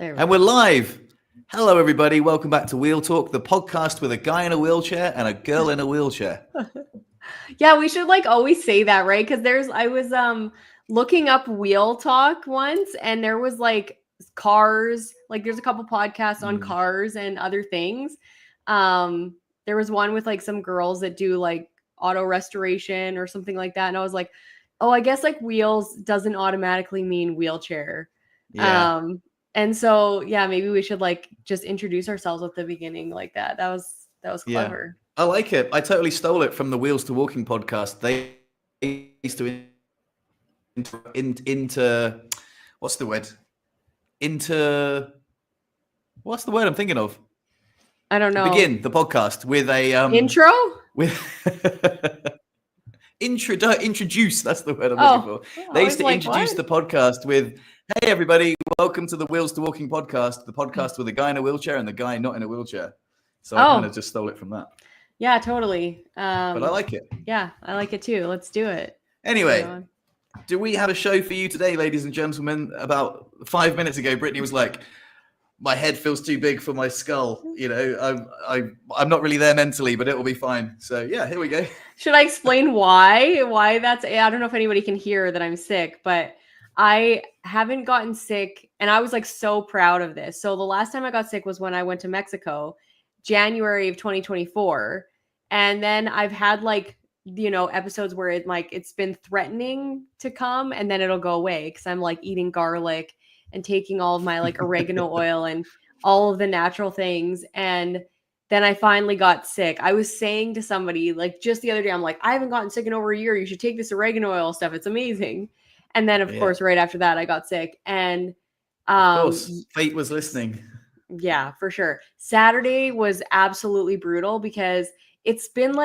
And we're live. Hello, everybody. Welcome back to Wheel Talk, the podcast with a guy in a wheelchair and a girl in a wheelchair. Yeah, we should always say that, right? Because I was looking up Wheel Talk once, and there was cars. There's a couple podcasts on cars and other things. There was one with some girls that do auto restoration or something like that, and I was like, oh, I guess wheels doesn't automatically mean wheelchair. Yeah. And so, yeah, maybe we should just introduce ourselves at the beginning like that. That was clever. Yeah. I like it. I totally stole it from the Wheels to Walking podcast. They used to into what's the word? What's the word I'm thinking of? I don't know. Begin the podcast with a intro? With introduce, that's the word I'm looking for. They used to introduce the podcast with, hey everybody, welcome to the Wheels to Walking podcast, the podcast with a guy in a wheelchair and the guy not in a wheelchair. So I kind of just stole it from that. Yeah, totally. But I like it. Yeah, I like it too. Let's do it. Anyway, do we have a show for you today, ladies and gentlemen? About 5 minutes ago, Brittany was like, my head feels too big for my skull. You know, I'm not really there mentally, but it will be fine. So yeah, here we go. Should I explain why that's? I don't know if anybody can hear that I'm sick, but I haven't gotten sick, and I was so proud of this. So the last time I got sick was when I went to Mexico, January of 2024, and then I've had episodes where it's been threatening to come, and then it'll go away because I'm eating garlic and taking all of my oregano oil and all of the natural things. And then I finally got sick. I was saying to somebody just the other day, I'm like, I haven't gotten sick in over a year. You should take this oregano oil stuff. It's amazing. And then of course, right after that, I got sick. And of course, fate was listening. Yeah, for sure. Saturday was absolutely brutal because it's been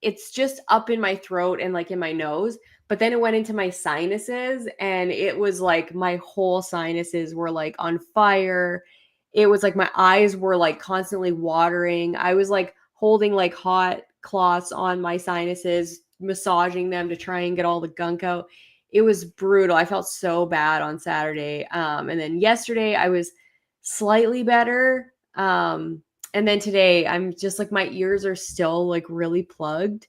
it's just up in my throat and in my nose. But then it went into my sinuses, and it was my whole sinuses were on fire. It was my eyes were constantly watering. I was holding hot cloths on my sinuses, massaging them to try and get all the gunk out. It was brutal. I felt so bad on Saturday. And then yesterday I was slightly better. And then today I'm just my ears are still really plugged.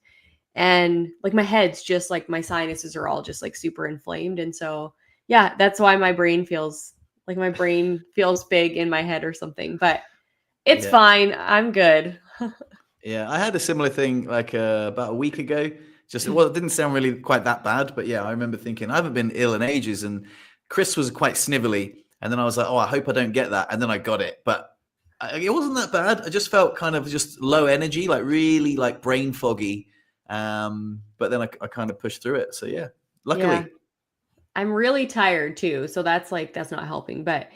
And my head's just my sinuses are all just super inflamed. And so, yeah, that's why my brain feels big in my head or something, but it's fine. I'm good. Yeah. I had a similar thing about a week ago. It didn't sound really quite that bad, but yeah, I remember thinking I haven't been ill in ages, and Chris was quite snivelly. And then I was like, oh, I hope I don't get that. And then I got it, but it wasn't that bad. I just felt kind of just low energy, really brain foggy. But then I kind of pushed through it. So yeah, luckily. Yeah. I'm really tired too. So that's not helping, but,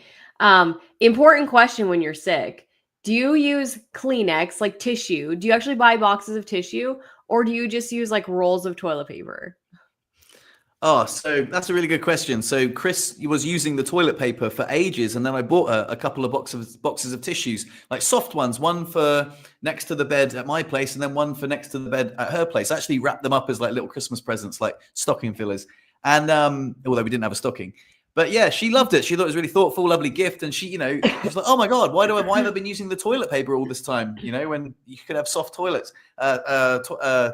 important question when you're sick. Do you use Kleenex, tissue? Do you actually buy boxes of tissue, or do you just use rolls of toilet paper? Oh, so that's a really good question. So Chris was using the toilet paper for ages, and then I bought a couple of boxes of tissues, soft ones, one for next to the bed at my place, and then one for next to the bed at her place. I actually wrapped them up as little Christmas presents, stocking fillers. And although we didn't have a stocking, but yeah, she loved it. She thought it was a really thoughtful, lovely gift, and she was like, "Oh my God, why have I been using the toilet paper all this time? When you could have soft toilets,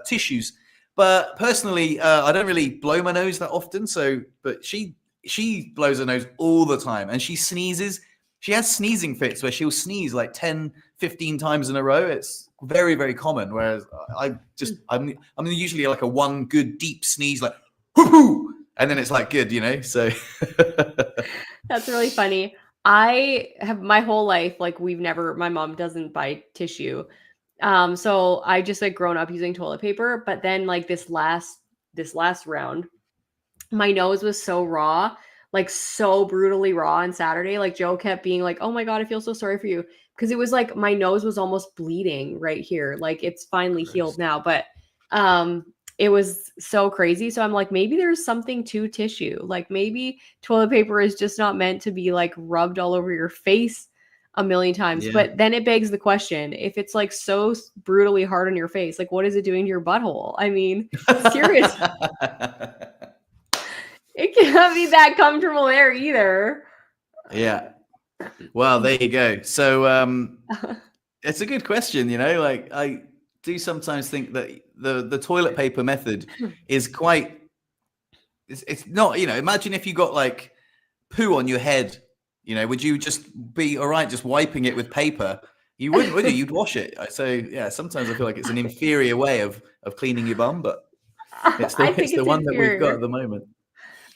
tissues." But personally, I don't really blow my nose that often. But she blows her nose all the time, and she sneezes. She has sneezing fits where she'll sneeze 10, 15 times in a row. It's very, very common. Whereas I'm usually a one good deep sneeze, hoo-hoo, and then it's good, So That's really funny. I have my whole life, my mom doesn't buy tissue. So I just grown up using toilet paper, but then this last round, my nose was so raw, so brutally raw on Saturday. Joe kept being oh my God, I feel so sorry for you. Cause it was my nose was almost bleeding right here. It's finally healed now, but, it was so crazy. So I'm maybe there's something to tissue. Maybe toilet paper is just not meant to be rubbed all over your face a million times. Yeah. But then it begs the question, if it's so brutally hard on your face, what is it doing to your butthole? I mean, seriously. It can't be that comfortable there either. Yeah. Well, there you go. So it's a good question, like I do sometimes think that the toilet paper method is quite it's not, imagine if you got like poo on your head, would you just be all right just wiping it with paper? You wouldn't, would you? You'd wash it. So yeah, sometimes I feel like it's an inferior way of cleaning your bum, but it's I it's think the it's one that we've got at inferior. the moment.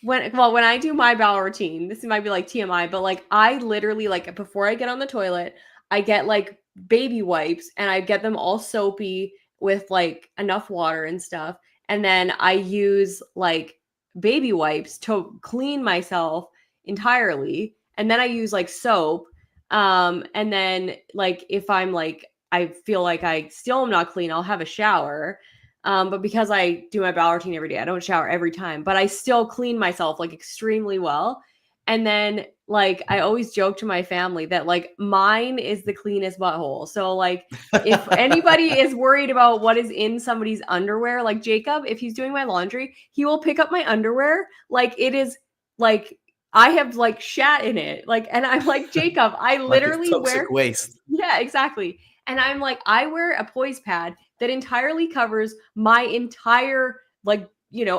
When I do my bowel routine, this might be like TMI, but like I literally like before I get on the toilet, I get like baby wipes and I get them all soapy with like enough water and stuff. And then I use like baby wipes to clean myself entirely. And then I use like soap. And then like if I'm like I feel like I still am not clean, I'll have a shower. But because I do my bowel routine every day, I don't shower every time, but I still clean myself like extremely well. And then like I always joke to my family that like mine is the cleanest butthole. So like if anybody is worried about what is in somebody's underwear, like Jacob, if he's doing my laundry, he will pick up my underwear like it is like I have like shat in it. Like and I'm like, Jacob, I Like it's literally toxic wear waste. yeah, exactly. And I'm like, I wear a poise pad that entirely covers my entire, like,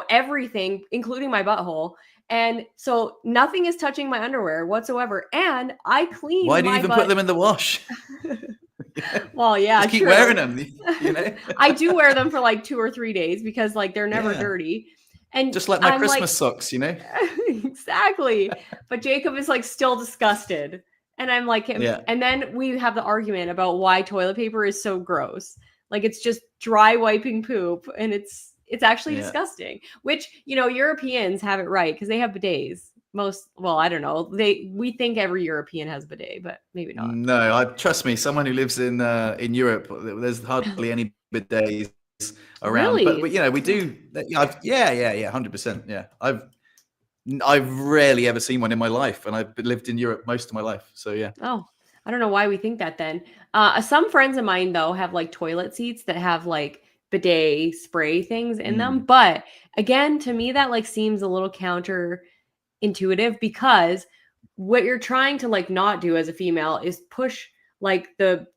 everything, including my butthole. And so nothing is touching my underwear whatsoever. And I Why clean do you my even put butt. them in the wash? Well, yeah, Just keep wearing true. them. I do wear them for like 2 or 3 days because like they're never Yeah. dirty. And Just like my I'm like, Christmas socks. exactly. But Jacob is like still disgusted. And I'm like him. Yeah. And then we have the argument about why toilet paper is so gross. Like it's just dry wiping poop and it's actually Yeah. disgusting. Which, Europeans have it right because they have bidets. Well, I don't know. We think every European has a bidet, but maybe not. No, trust me, someone who lives in Europe, there's hardly any bidets around. But, Really? we do. Yeah, 100%. Yeah, I've rarely ever seen one in my life, and I've lived in Europe most of my life. So yeah. Oh, I don't know why we think that then. Some friends of mine though have like toilet seats that have like bidet spray things in them. Mm. But again, to me that like seems a little counterintuitive because what you're trying to like not do as a female is push like the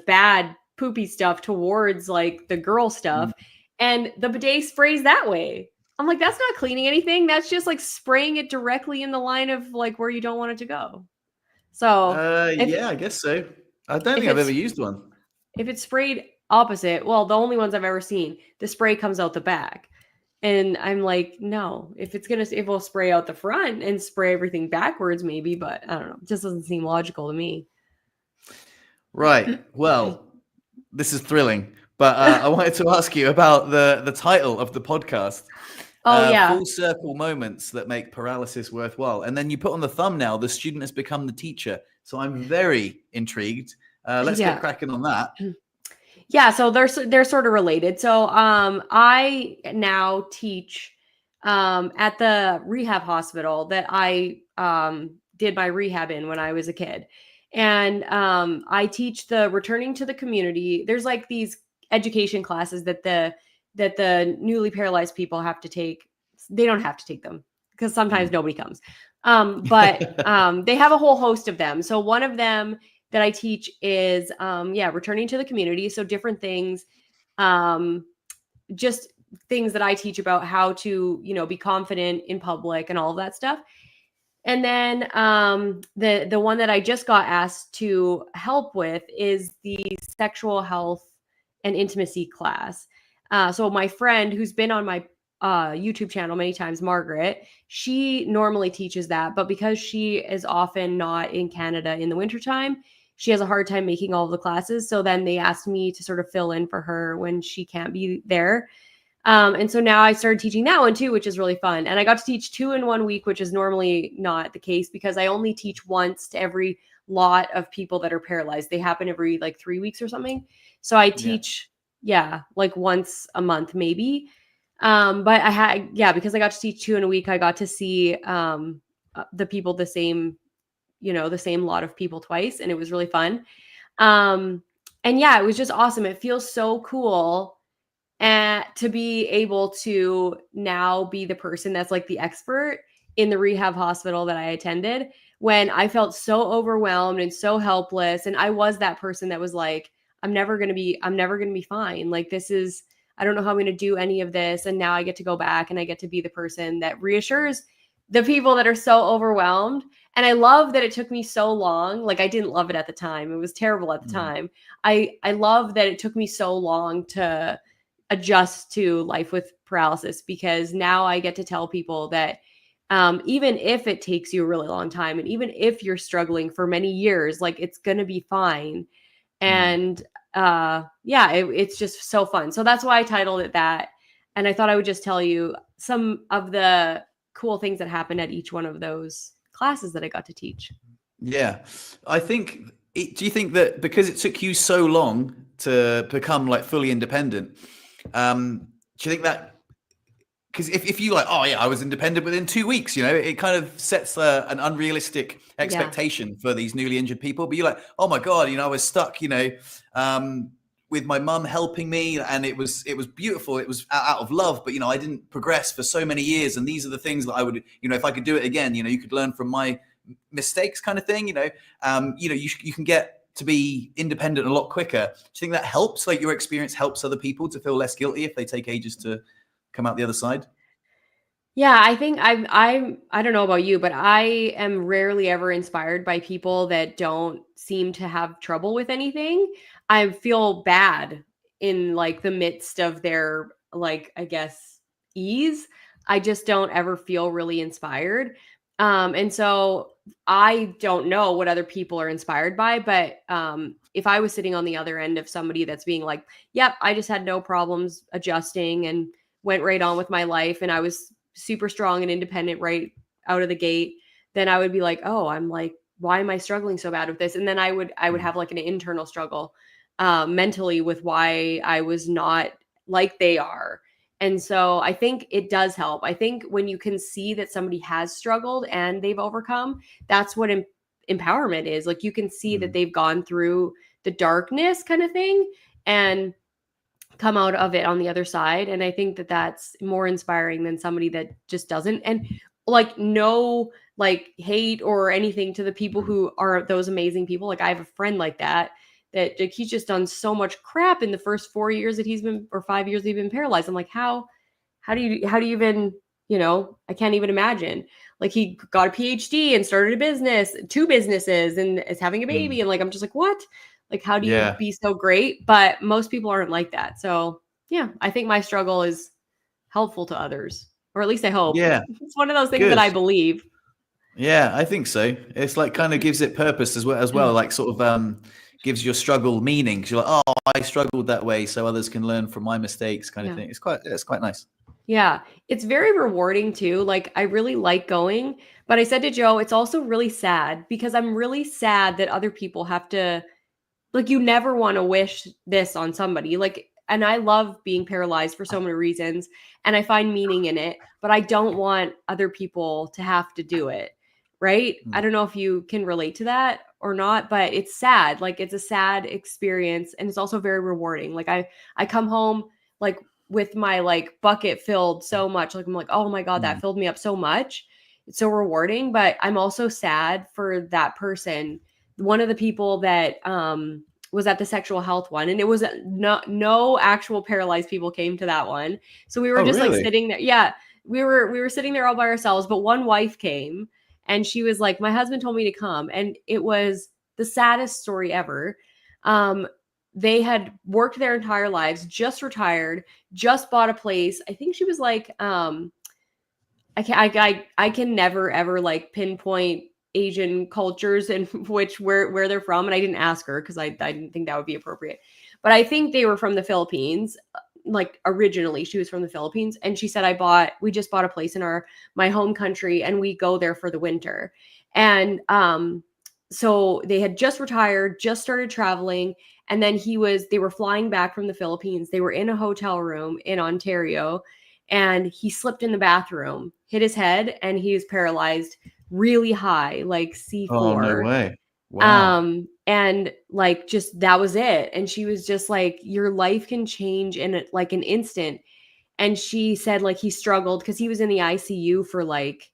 bad poopy stuff towards like the girl stuff, Mm. and the bidet sprays that way. I'm like, that's not cleaning anything. That's just like spraying it directly in the line of like where you don't want it to go. So if Yeah, I guess so. I don't if think I've ever it's used one. if it's sprayed opposite, well, the only ones I've ever seen, the spray comes out the back. And I'm like, no, if it will spray out the front and spray everything backwards, maybe, but I don't know. It just doesn't seem logical to me. Right. Well, this is thrilling, but I wanted to ask you about the title of the podcast. Oh yeah. Full circle moments that make paralysis worthwhile. And then you put on the thumbnail, the student has become the teacher. So I'm very intrigued. Let's get Yeah. cracking on that. Yeah, so they're sort of related. So I now teach at the rehab hospital that I did my rehab in when I was a kid. And I teach the returning to the community. There's like these education classes that the newly paralyzed people have to take. They don't have to take them because sometimes nobody comes. But they have a whole host of them. So one of them that I teach is returning to the community. So different things, just things that I teach about how to, be confident in public and all of that stuff. And then the one that I just got asked to help with is the sexual health and intimacy class. So my friend who's been on my YouTube channel many times, Margaret, she normally teaches that, but because she is often not in Canada in the wintertime, she has a hard time making all of the classes. So then they asked me to sort of fill in for her when she can't be there. And so now I started teaching that one too, which is really fun. And I got to teach 2 in 1 week, which is normally not the case because I only teach once to every lot of people that are paralyzed. They happen every like 3 weeks or something. So I teach, like once a month maybe. But because I got to teach 2 in a week, I got to see the people the same lot of people twice, and it was really fun. And yeah, it was just awesome. It feels so cool and to be able to now be the person that's like the expert in the rehab hospital that I attended, when I felt so overwhelmed and so helpless. And I was that person that was like, I'm never going to be fine. Like, I don't know how I'm going to do any of this. And now I get to go back and I get to be the person that reassures the people that are so overwhelmed. And I love that it took me so long. Like, I didn't love it at the time. It was terrible at the time. I love that it took me so long to adjust to life with paralysis, because now I get to tell people that even if it takes you a really long time, and even if you're struggling for many years, like, it's going to be fine. And it's just so fun. So that's why I titled it that. And I thought I would just tell you some of the cool things that happened at each one of those classes that I got to teach. Yeah. I think, do you think that because it took you so long to become like fully independent, do you think that, because if you like, oh yeah, I was independent within 2 weeks, it kind of sets an unrealistic expectation for these newly injured people. But you're like, oh my God, I was stuck, with my mum helping me, and it was beautiful. It was out of love, but I didn't progress for so many years. And these are the things that I would, if I could do it again, you could learn from my mistakes, kind of thing. You can get to be independent a lot quicker. Do you think that helps? Like, your experience helps other people to feel less guilty if they take ages to come out the other side? Yeah, I think I don't know about you, but I am rarely ever inspired by people that don't seem to have trouble with anything. I feel bad in like the midst of their, like, I guess, ease. I just don't ever feel really inspired. And so I don't know what other people are inspired by, but if I was sitting on the other end of somebody that's being like, yep, I just had no problems adjusting and went right on with my life, and I was super strong and independent right out of the gate, then I would be like, oh, I'm like, why am I struggling so bad with this? And then I would have like an internal struggle mentally with why I was not like they are. And so I think it does help. I think when you can see that somebody has struggled and they've overcome, that's what empowerment is. Like, you can see that they've gone through the darkness kind of thing and come out of it on the other side. And I think that that's more inspiring than somebody that just doesn't. And like, no like hate or anything to the people who are those amazing people. Like, I have a friend like that like, he's just done so much crap in the first 4 years that he's been, or 5 years that he's been paralyzed. I'm like, how do you even, I can't even imagine. Like, he got a PhD and started a business, 2 businesses, and is having a baby. And like, I'm just like, what? Like, how do you be so great? But most people aren't like that. So yeah, I think my struggle is helpful to others, or at least I hope. Yeah. It's one of those things that I believe. Yeah, I think so. It's like kind of gives it purpose as well. Like, sort of gives your struggle meaning. 'Cause you're like, oh, I struggled that way, so others can learn from my mistakes, kind of thing. It's quite nice. Yeah, it's very rewarding too. Like, I really like going, but I said to Joe, it's also really sad, because I'm really sad that other people have to, like, you never want to wish this on somebody. Like, and I love being paralyzed for so many reasons, and I find meaning in it, but I don't want other people to have to do it. Right? I don't know if you can relate to that or not, but it's sad. Like, it's a sad experience, and it's also very rewarding. Like, I come home like with my like bucket filled so much. Like, I'm like, oh my God, that filled me up so much. It's so rewarding, but I'm also sad for that person. One of the people that was at the sexual health one, and it was no actual paralyzed people came to that one. So we were just really? like sitting there. Yeah, we were sitting there all by ourselves, but one wife came, and she was like, my husband told me to come. And it was the saddest story ever. They had worked their entire lives, just retired, just bought a place. I think she was like, I can never ever like pinpoint Asian cultures and where they're from. And I didn't ask her because I didn't think that would be appropriate. But I think they were from the Philippines. Like, originally she was from the Philippines, and she said, we just bought a place in my home country, and we go there for the winter. And so they had just retired, just started traveling, and then they were flying back from the Philippines. They were in a hotel room in Ontario, and he slipped in the bathroom, hit his head, and he was paralyzed really high, like C4. Oh, no way. Wow. And like, just, that was it. And she was just like, your life can change in like an instant. And she said, like, he struggled because he was in the ICU for like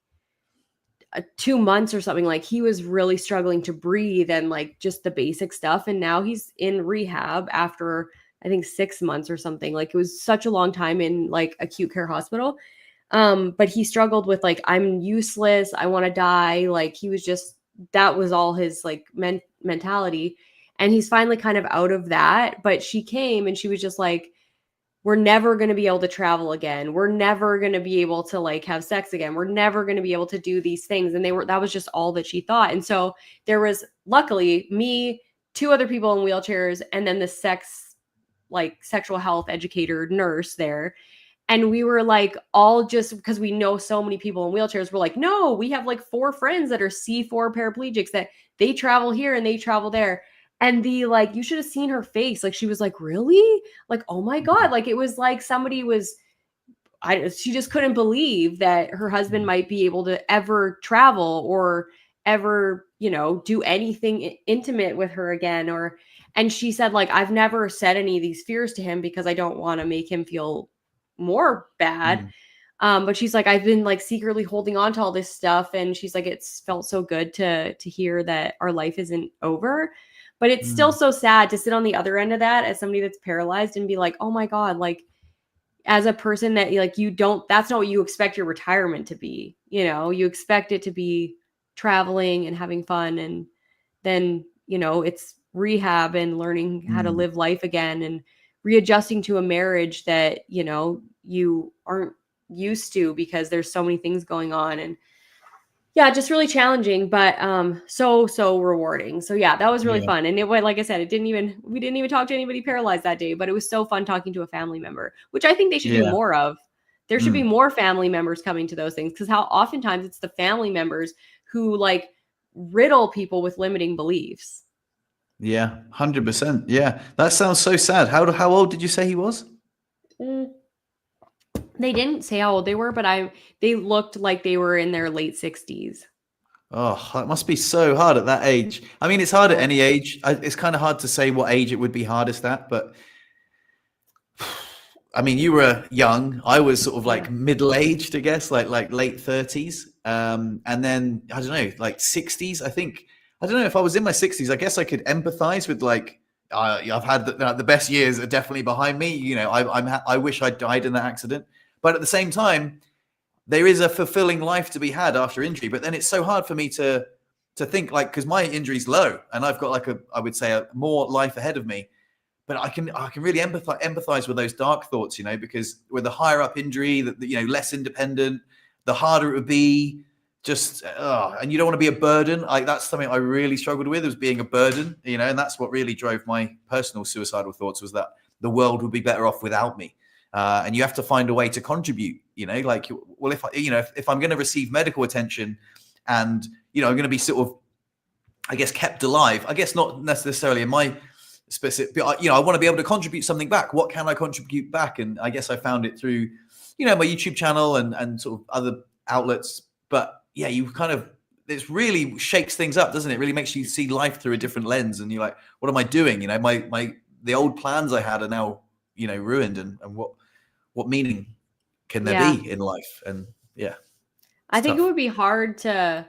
2 months or something, like he was really struggling to breathe and like just the basic stuff. And now he's in rehab after I think 6 months or something. Like it was such a long time in like acute care hospital. But he struggled with like, I'm useless, I want to die. Like he was just, that was all his like mentality. And he's finally kind of out of that. But she came and she was just like, we're never going to be able to travel again. We're never going to be able to like have sex again. We're never going to be able to do these things. And that was just all that she thought. And so there was luckily me, two other people in wheelchairs, and then the sexual health educator nurse there. And we were like, all just because we know so many people in wheelchairs, we're like, no, we have like 4 friends that are C4 paraplegics that they travel here and they travel there. And you should have seen her face. Like, she was like, really? Like, oh my God. Like, it was like she just couldn't believe that her husband might be able to ever travel or ever, do anything intimate with her again. And she said, like, I've never said any of these fears to him because I don't want to make him feel more bad. But she's like, I've been like secretly holding on to all this stuff. And she's like, it's felt so good to hear that our life isn't over. But it's still so sad to sit on the other end of that as somebody that's paralyzed and be like, oh my God, like as a person that like that's not what you expect your retirement to be. You expect it to be traveling and having fun. And then, it's rehab and learning how to live life again and readjusting to a marriage that, you aren't used to because there's so many things going on. And yeah, just really challenging, but so rewarding. So yeah, that was really fun. And it went, like I said, we didn't even talk to anybody paralyzed that day, but it was so fun talking to a family member, which I think they should do more of. There should be more family members coming to those things, because how oftentimes it's the family members who like riddle people with limiting beliefs. Yeah, 100%. Yeah, that sounds so sad. How old did you say he was? They didn't say how old they were, but they looked like they were in their late 60s. Oh, that must be so hard at that age. I mean, it's hard at any age. It's kind of hard to say what age it would be hardest at, but I mean, you were young. I was sort of like middle-aged, I guess, like late 30s. And then I don't know, like 60s. I don't know if I was in my 60s. I guess I could empathize with like I've had the best years are definitely behind me. I wish I died in that accident, but at the same time, there is a fulfilling life to be had after injury. But then it's so hard for me to think, like, because my injury's low and I've got like I would say a more life ahead of me. But I can really empathize with those dark thoughts, because with a higher up injury, that less independent, the harder it would be. Just and you don't want to be a burden. Like, that's something I really struggled with, was being a burden, and that's what really drove my personal suicidal thoughts, was that the world would be better off without me. And you have to find a way to contribute, like, well, if I'm going to receive medical attention and, I'm going to be sort of, I guess, kept alive, I guess not necessarily in my specific, but I want to be able to contribute something back. What can I contribute back? And I guess I found it through, my YouTube channel and sort of other outlets. But yeah, it really shakes things up, doesn't it? It really makes you see life through a different lens. And you're like, what am I doing? The old plans I had are now, ruined. And what meaning can there be in life? And yeah, I think it would be hard to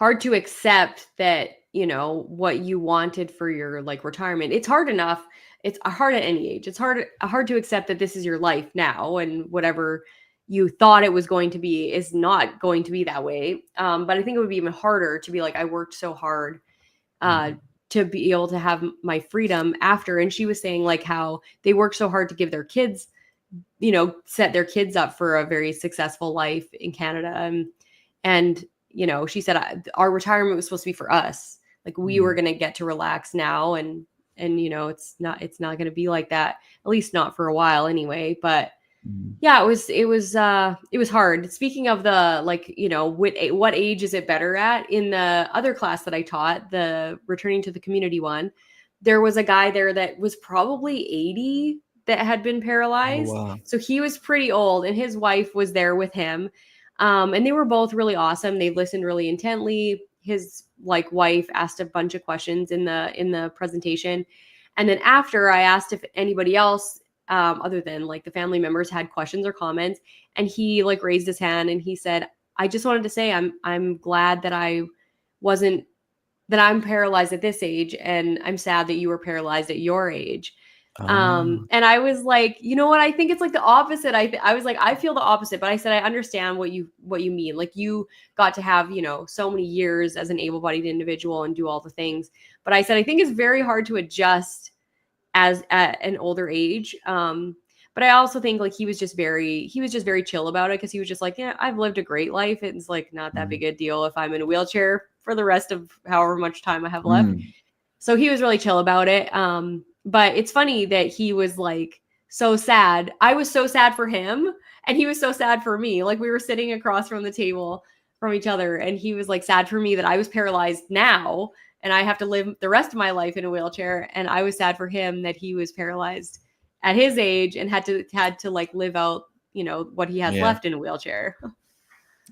accept that, what you wanted for your like retirement. It's hard enough. It's hard at any age. It's hard to accept that this is your life now, and whatever you thought it was going to be is not going to be that way. But I think it would be even harder to be like, I worked so hard to be able to have my freedom after. And she was saying like how they worked so hard to give their kids, set their kids up for a very successful life in Canada. And she said our retirement was supposed to be for us. Like, we were going to get to relax now. And it's not going to be like that, at least not for a while anyway. But yeah, it was hard. Speaking of the, like, what age is it better at? In the other class that I taught, the returning to the community one, there was a guy there that was probably 80 that had been paralyzed. Oh, wow. So he was pretty old, and his wife was there with him. And they were both really awesome. They listened really intently. His wife asked a bunch of questions in the presentation. And then after, I asked if anybody else, other than like the family members, had questions or comments. And he raised his hand and he said, I just wanted to say I'm glad that I'm paralyzed at this age, and I'm sad that you were paralyzed at your age. Oh. And I was like, you know what? I think it's like the opposite. I was like, I feel the opposite, but I said, I understand what you mean. Like you got to have, so many years as an able-bodied individual and do all the things. But I said, I think it's very hard to adjust as at an older age. But I also think like he was just very chill about it, because he was just like, yeah, I've lived a great life. It's like not that big a deal if I'm in a wheelchair for the rest of however much time I have left. So he was really chill about it. But it's funny that he was like so sad. I was so sad for him, and he was so sad for me. Like we were sitting across from the table from each other, and he was like sad for me that I was paralyzed now and I have to live the rest of my life in a wheelchair. And I was sad for him that he was paralyzed at his age and had to like live out, what he has left in a wheelchair.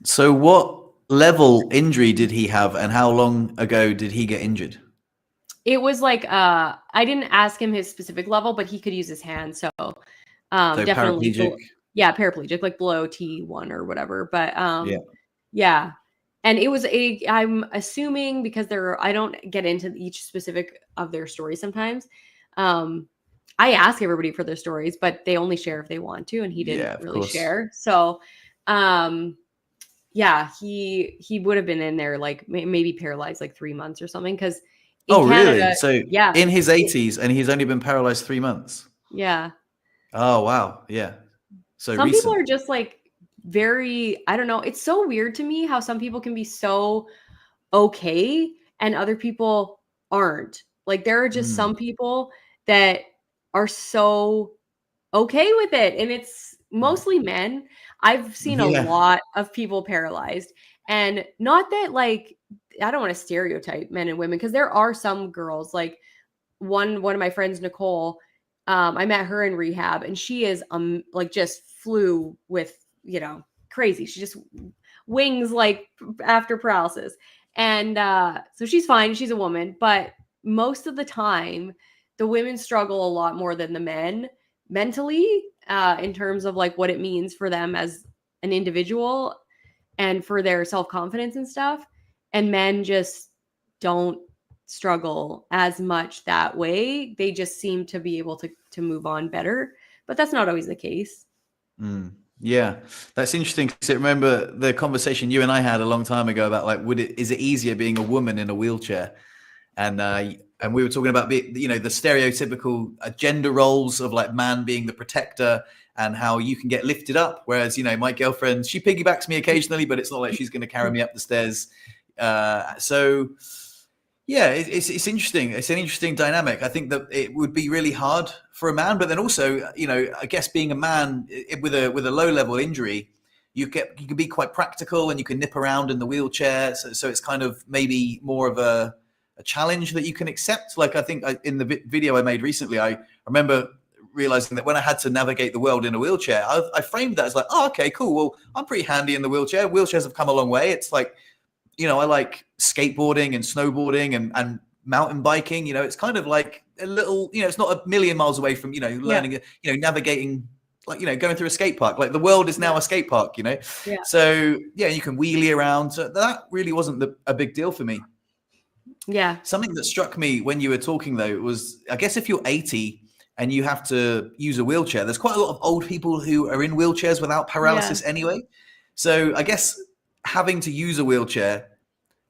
So what level injury did he have, and how long ago did he get injured? It was like I didn't ask him his specific level, but he could use his hand. So definitely paraplegic? paraplegic, like below T1 or whatever. But yeah. And it was I'm assuming, because I don't get into each specific of their stories sometimes. I ask everybody for their stories, but they only share if they want to, and he didn't really share. So he would have been in there like maybe paralyzed like 3 months or something, because Canada, really? So in his 80s, and he's only been paralyzed 3 months. Yeah. Oh wow. Yeah. So some people are just like very, I don't know. It's so weird to me how some people can be so okay and other people aren't. Like there are just some people that are so okay with it, and it's mostly men. I've seen a lot of people paralyzed, and not that like I don't want to stereotype men and women, because there are some girls, like one of my friends, Nicole, I met her in rehab, and she is like just flew with, crazy. She just wings like after paralysis. And so she's fine. She's a woman, but most of the time the women struggle a lot more than the men mentally, in terms of like what it means for them as an individual and for their self-confidence and stuff. And men just don't struggle as much that way. They just seem to be able to move on better, but that's not always the case. Yeah, that's interesting, because I remember the conversation you and I had a long time ago about like, is it easier being a woman in a wheelchair? And we were talking about the stereotypical gender roles of like man being the protector, and how you can get lifted up, whereas my girlfriend, she piggybacks me occasionally, but it's not like she's going to carry me up the stairs. So yeah, it's interesting. It's an interesting dynamic. I think that it would be really hard for a man, but then also, I guess being a man with a low level injury, you can be quite practical, and you can nip around in the wheelchair. So it's kind of maybe more of a challenge that you can accept. Like I think in the video I made recently, I remember realizing that when I had to navigate the world in a wheelchair, I framed that as like, oh, okay, cool. Well, I'm pretty handy in the wheelchair. Wheelchairs have come a long way. It's like, I like skateboarding and snowboarding and mountain biking. It's kind of like a little, it's not a million miles away from, learning, navigating, like, going through a skate park. Like the world is now a skate park, So yeah, you can wheelie around. So that really wasn't a big deal for me. Yeah. Something that struck me when you were talking though was, I guess if you're 80 and you have to use a wheelchair, there's quite a lot of old people who are in wheelchairs without paralysis anyway. So I guess having to use a wheelchair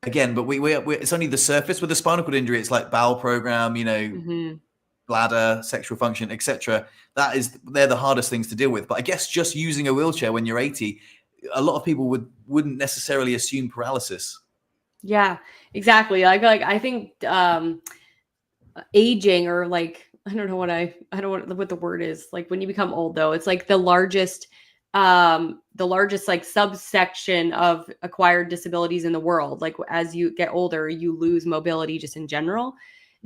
again, but it's only the surface. With a spinal cord injury, it's like bowel program, bladder, sexual function, etc. They're the hardest things to deal with. But I guess just using a wheelchair when you're 80, a lot of people wouldn't necessarily assume paralysis. Yeah, exactly. Like I think aging, or like I don't know what the word is. Like when you become old, though, it's like the largest like subsection of acquired disabilities in the world. Like as you get older, you lose mobility just in general.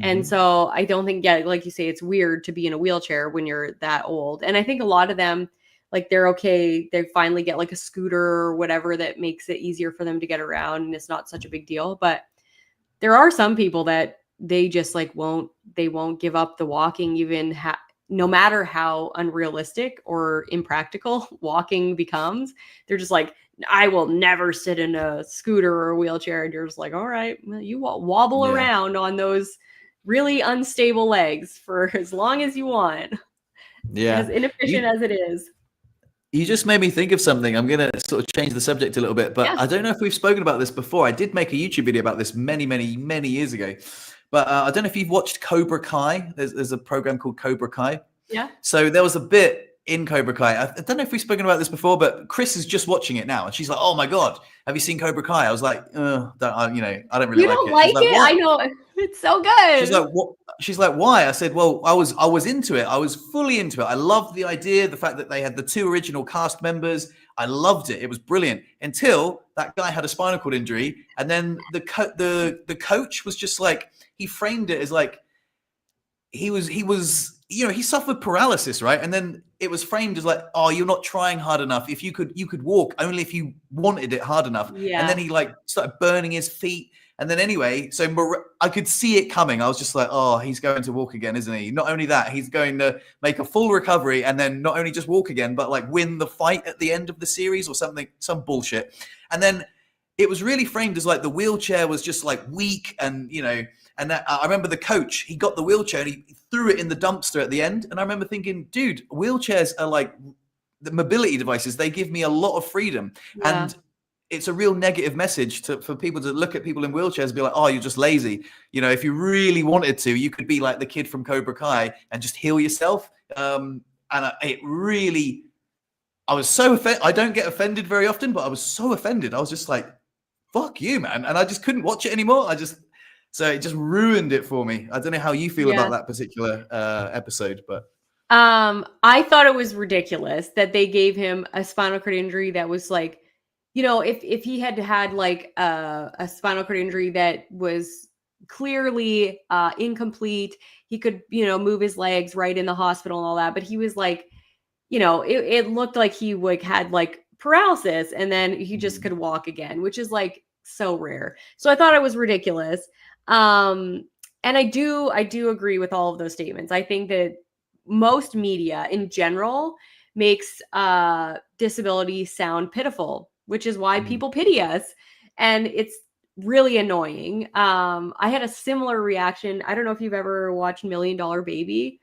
And so I don't think, like you say, it's weird to be in a wheelchair when you're that old. And I think a lot of them, like they're okay. They finally get like a scooter or whatever that makes it easier for them to get around, and it's not such a big deal. But there are some people that they just like won't give up the walking, even no matter how unrealistic or impractical walking becomes. They're just like, I will never sit in a scooter or a wheelchair. And you're just like, all right, well, you wobble Yeah. around on those really unstable legs for as long as you want, Yeah. as inefficient as it is. You just made me think of something. I'm going to sort of change the subject a little bit, but Yeah. I don't know if we've spoken about this before. I did make a YouTube video about this many, many, many years ago. But I don't know if you've watched Cobra Kai. There's a program called Cobra Kai. Yeah. So there was a bit in Cobra Kai. I don't know if we've spoken about this before, but Chris is just watching it now, and she's like, "Oh my god, have you seen Cobra Kai?" I was like, I don't really You like don't it." She's like like, it? "What?" I know. It's so She's good. like, "What?" She's like, "Why?" I said, "Well, I was into it. I was fully into it. I loved the idea, the fact that they had the 2 original cast members. I loved it. It was brilliant until that guy had a spinal cord injury, and then the coach was just like, he framed it as like he was he suffered paralysis, right? And then it was framed as like, oh, you're not trying hard enough. If you could walk only if you wanted it hard enough. Yeah. And then he like started burning his feet. And then anyway, so I could see it coming. I was just like, oh, he's going to walk again, isn't he? Not only that, he's going to make a full recovery and then not only just walk again, but like win the fight at the end of the series or something, some bullshit. And then it was really framed as like the wheelchair was just like weak and, and I remember the coach, he got the wheelchair and he threw it in the dumpster at the end. And I remember thinking, dude, wheelchairs are like the mobility devices. They give me a lot of freedom. Yeah. And it's a real negative message for people to look at people in wheelchairs and be like, oh, you're just lazy. If you really wanted to, you could be like the kid from Cobra Kai and just heal yourself. It really, I was so offended. I don't get offended very often, but I was so offended. I was just like, fuck you, man. And I just couldn't watch it anymore. So it just ruined it for me. I don't know how you feel about that particular episode, but. I thought it was ridiculous that they gave him a spinal cord injury that was like, if he had like a spinal cord injury that was clearly incomplete, he could, move his legs right in the hospital and all that. But he was like, it looked like he had like paralysis and then he just could walk again, which is like so rare. So I thought it was ridiculous. And I do agree with all of those statements. I think that most media in general makes disability sound pitiful, which is why people pity us. And it's really annoying. I had a similar reaction. I don't know if you've ever watched $1 Million Baby.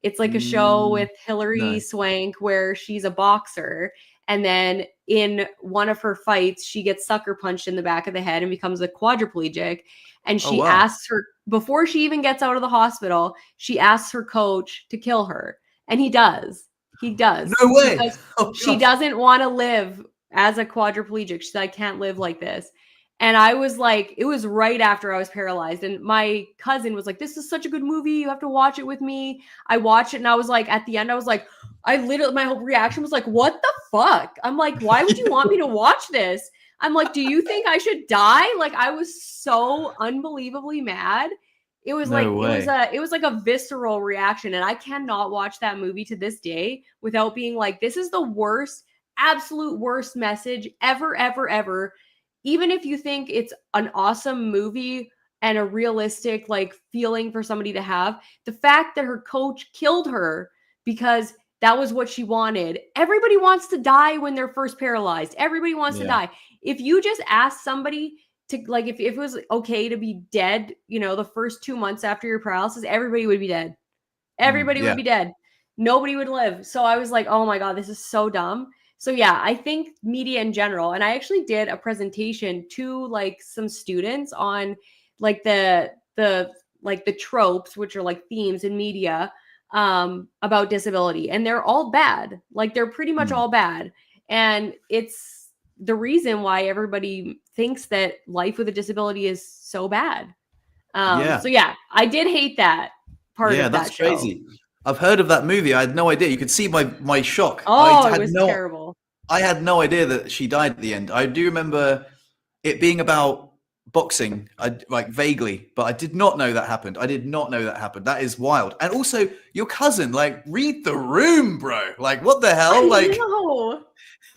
It's like a show with Hilary Swank where she's a boxer. And then in one of her fights, she gets sucker punched in the back of the head and becomes a quadriplegic. And she asks her, before she even gets out of the hospital, she asks her coach to kill her. And he does. He does. No way. She doesn't want to live as a quadriplegic. She's like, I can't live like this. And I was like, it was right after I was paralyzed. And my cousin was like, this is such a good movie. You have to watch it with me. I watched it and I was like, at the end, I was like, my whole reaction was like, what the fuck? I'm like, why would you want me to watch this? I'm like, do you think I should die? Like, I was so unbelievably mad. It was it was like a visceral reaction. And I cannot watch that movie to this day without being like, this is the worst, absolute worst message ever, ever, ever. Even if you think it's an awesome movie and a realistic like feeling for somebody to have, the fact that her coach killed her because that was what she wanted. Everybody wants to die when they're first paralyzed. Everybody wants to die. If you just ask somebody to like, if it was okay to be dead, the first 2 months after your paralysis, everybody would be dead. Everybody would be dead. Nobody would live. So I was like, oh my God, this is so dumb. So yeah, I think media in general, and I actually did a presentation to like some students on like the tropes, which are like themes in media about disability, and they're all bad. Like they're pretty much all bad. And it's the reason why everybody thinks that life with a disability is so bad. So yeah, I did hate that part of that that's show. Crazy. I've heard of that movie. I had no idea. You could see my shock. Oh, it was terrible. I had no idea that she died at the end. I do remember it being about boxing, like vaguely, but I did not know that happened. That is wild. And also, your cousin, like, read the room, bro. Like, what the hell? I know.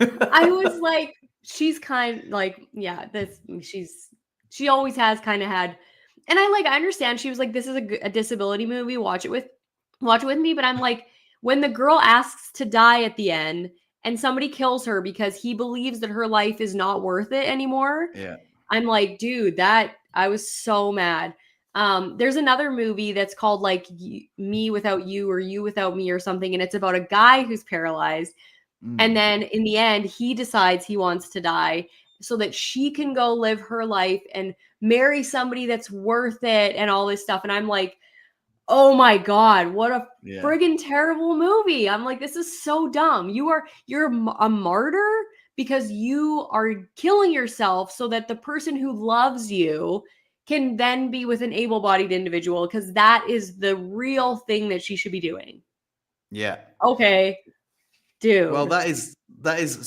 I was like, she's kind like, yeah, she always has kind of had, and I understand she was like, this is a disability movie. Watch it with me. But I'm like, when the girl asks to die at the end and somebody kills her because he believes that her life is not worth it anymore. Yeah. I'm like, dude, that I was so mad. There's another movie that's called like Me Without You or You Without Me or something, and it's about a guy who's paralyzed. And then in the end, he decides he wants to die so that she can go live her life and marry somebody that's worth it and all this stuff. And I'm like, oh my God, what a friggin' terrible movie. I'm like, this is so dumb. You're a martyr because you are killing yourself so that the person who loves you can then be with an able-bodied individual, because that is the real thing that she should be doing. Yeah. Okay, dude. Well, that is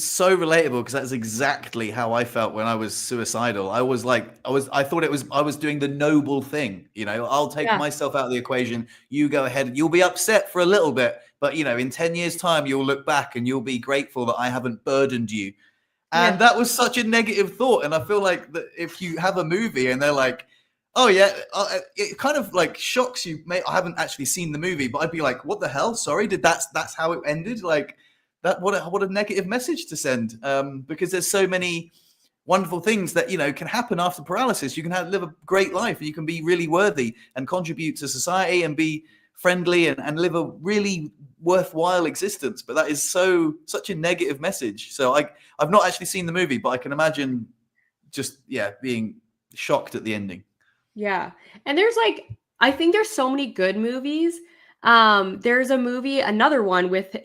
so relatable, because that's exactly how I felt when I was suicidal. I was like, I thought I was doing the noble thing. You know, I'll take myself out of the equation. You go ahead. You'll be upset for a little bit, but you know, in 10 years' time, you'll look back and you'll be grateful that I haven't burdened you. And that was such a negative thought. And I feel like that if you have a movie and they're like, oh yeah, it kind of like shocks you. I haven't actually seen the movie, but I'd be like, what the hell? Sorry, that's how it ended? Like that? What a negative message to send. Because there's so many wonderful things that, you know, can happen after paralysis. You can live a great life. You can be really worthy and contribute to society and be friendly and live a really worthwhile existence. But that is such a negative message. So I've not actually seen the movie, but I can imagine just being shocked at the ending. Yeah. And there's like, I think there's so many good movies. There's a movie, another one with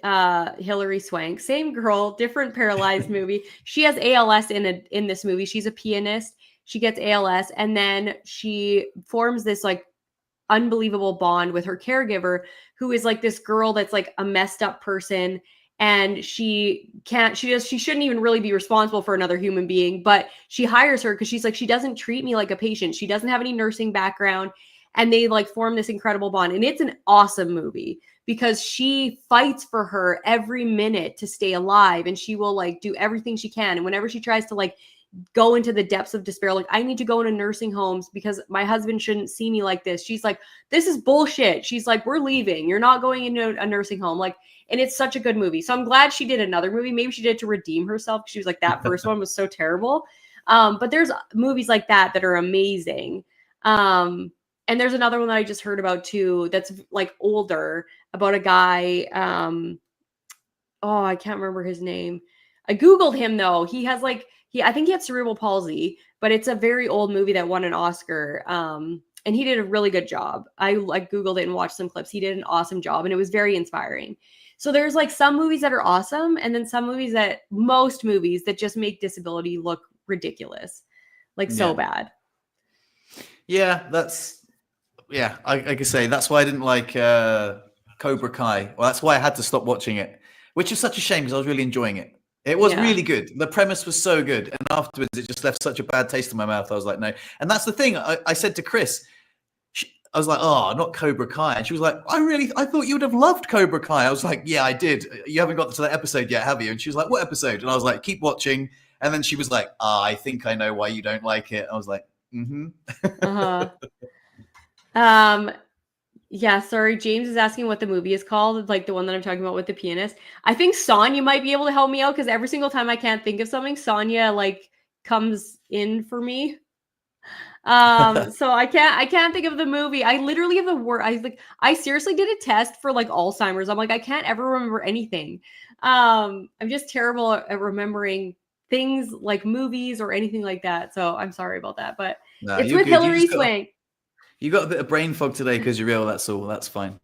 Hilary Swank, same girl, different paralyzed movie. She has ALS in this movie. She's a pianist. She gets ALS, and then she forms this like unbelievable bond with her caregiver, who is like this girl that's like a messed up person, and she shouldn't even really be responsible for another human being, but she hires her because she's like, she doesn't treat me like a patient. She doesn't have any nursing background. And they like form this incredible bond. And it's an awesome movie because she fights for her every minute to stay alive. And she will like do everything she can. And whenever she tries to like go into the depths of despair, like, I need to go into nursing homes because my husband shouldn't see me like this, she's like, this is bullshit. She's like, we're leaving. You're not going into a nursing home. Like, and it's such a good movie. So I'm glad she did another movie. Maybe she did it to redeem herself. She was like, that first one was so terrible. But there's movies like that are amazing. And there's another one that I just heard about too, that's like older, about a guy. I can't remember his name. I Googled him though. He has like, I think he had cerebral palsy, but it's a very old movie that won an Oscar. And he did a really good job. I like Googled it and watched some clips. He did an awesome job, and it was very inspiring. So there's like some movies that are awesome, and then most movies that just make disability look ridiculous, like so bad. Yeah, I can say that's why I didn't like Cobra Kai. Well, that's why I had to stop watching it, which is such a shame because I was really enjoying it. It was really good. The premise was so good. And afterwards, it just left such a bad taste in my mouth. I was like, no. And that's the thing. I said to Chris, I was like, oh, not Cobra Kai. And she was like, I thought you would have loved Cobra Kai. I was like, yeah, I did. You haven't got to that episode yet, have you? And she was like, what episode? And I was like, keep watching. And then she was like, I think I know why you don't like it. I was like, Yeah, sorry. James is asking what the movie is called, like the one that I'm talking about with the pianist. I think Sonia might be able to help me out, because every single time I can't think of something, Sonia like comes in for me. So I can't think of the movie. I literally have the word. I seriously did a test for like Alzheimer's. I'm like, I can't ever remember anything. I'm just terrible at remembering things like movies or anything like that. So I'm sorry about that, but it's with Hilary Swank. You got a bit of brain fog today because you're ill. That's all. That's fine.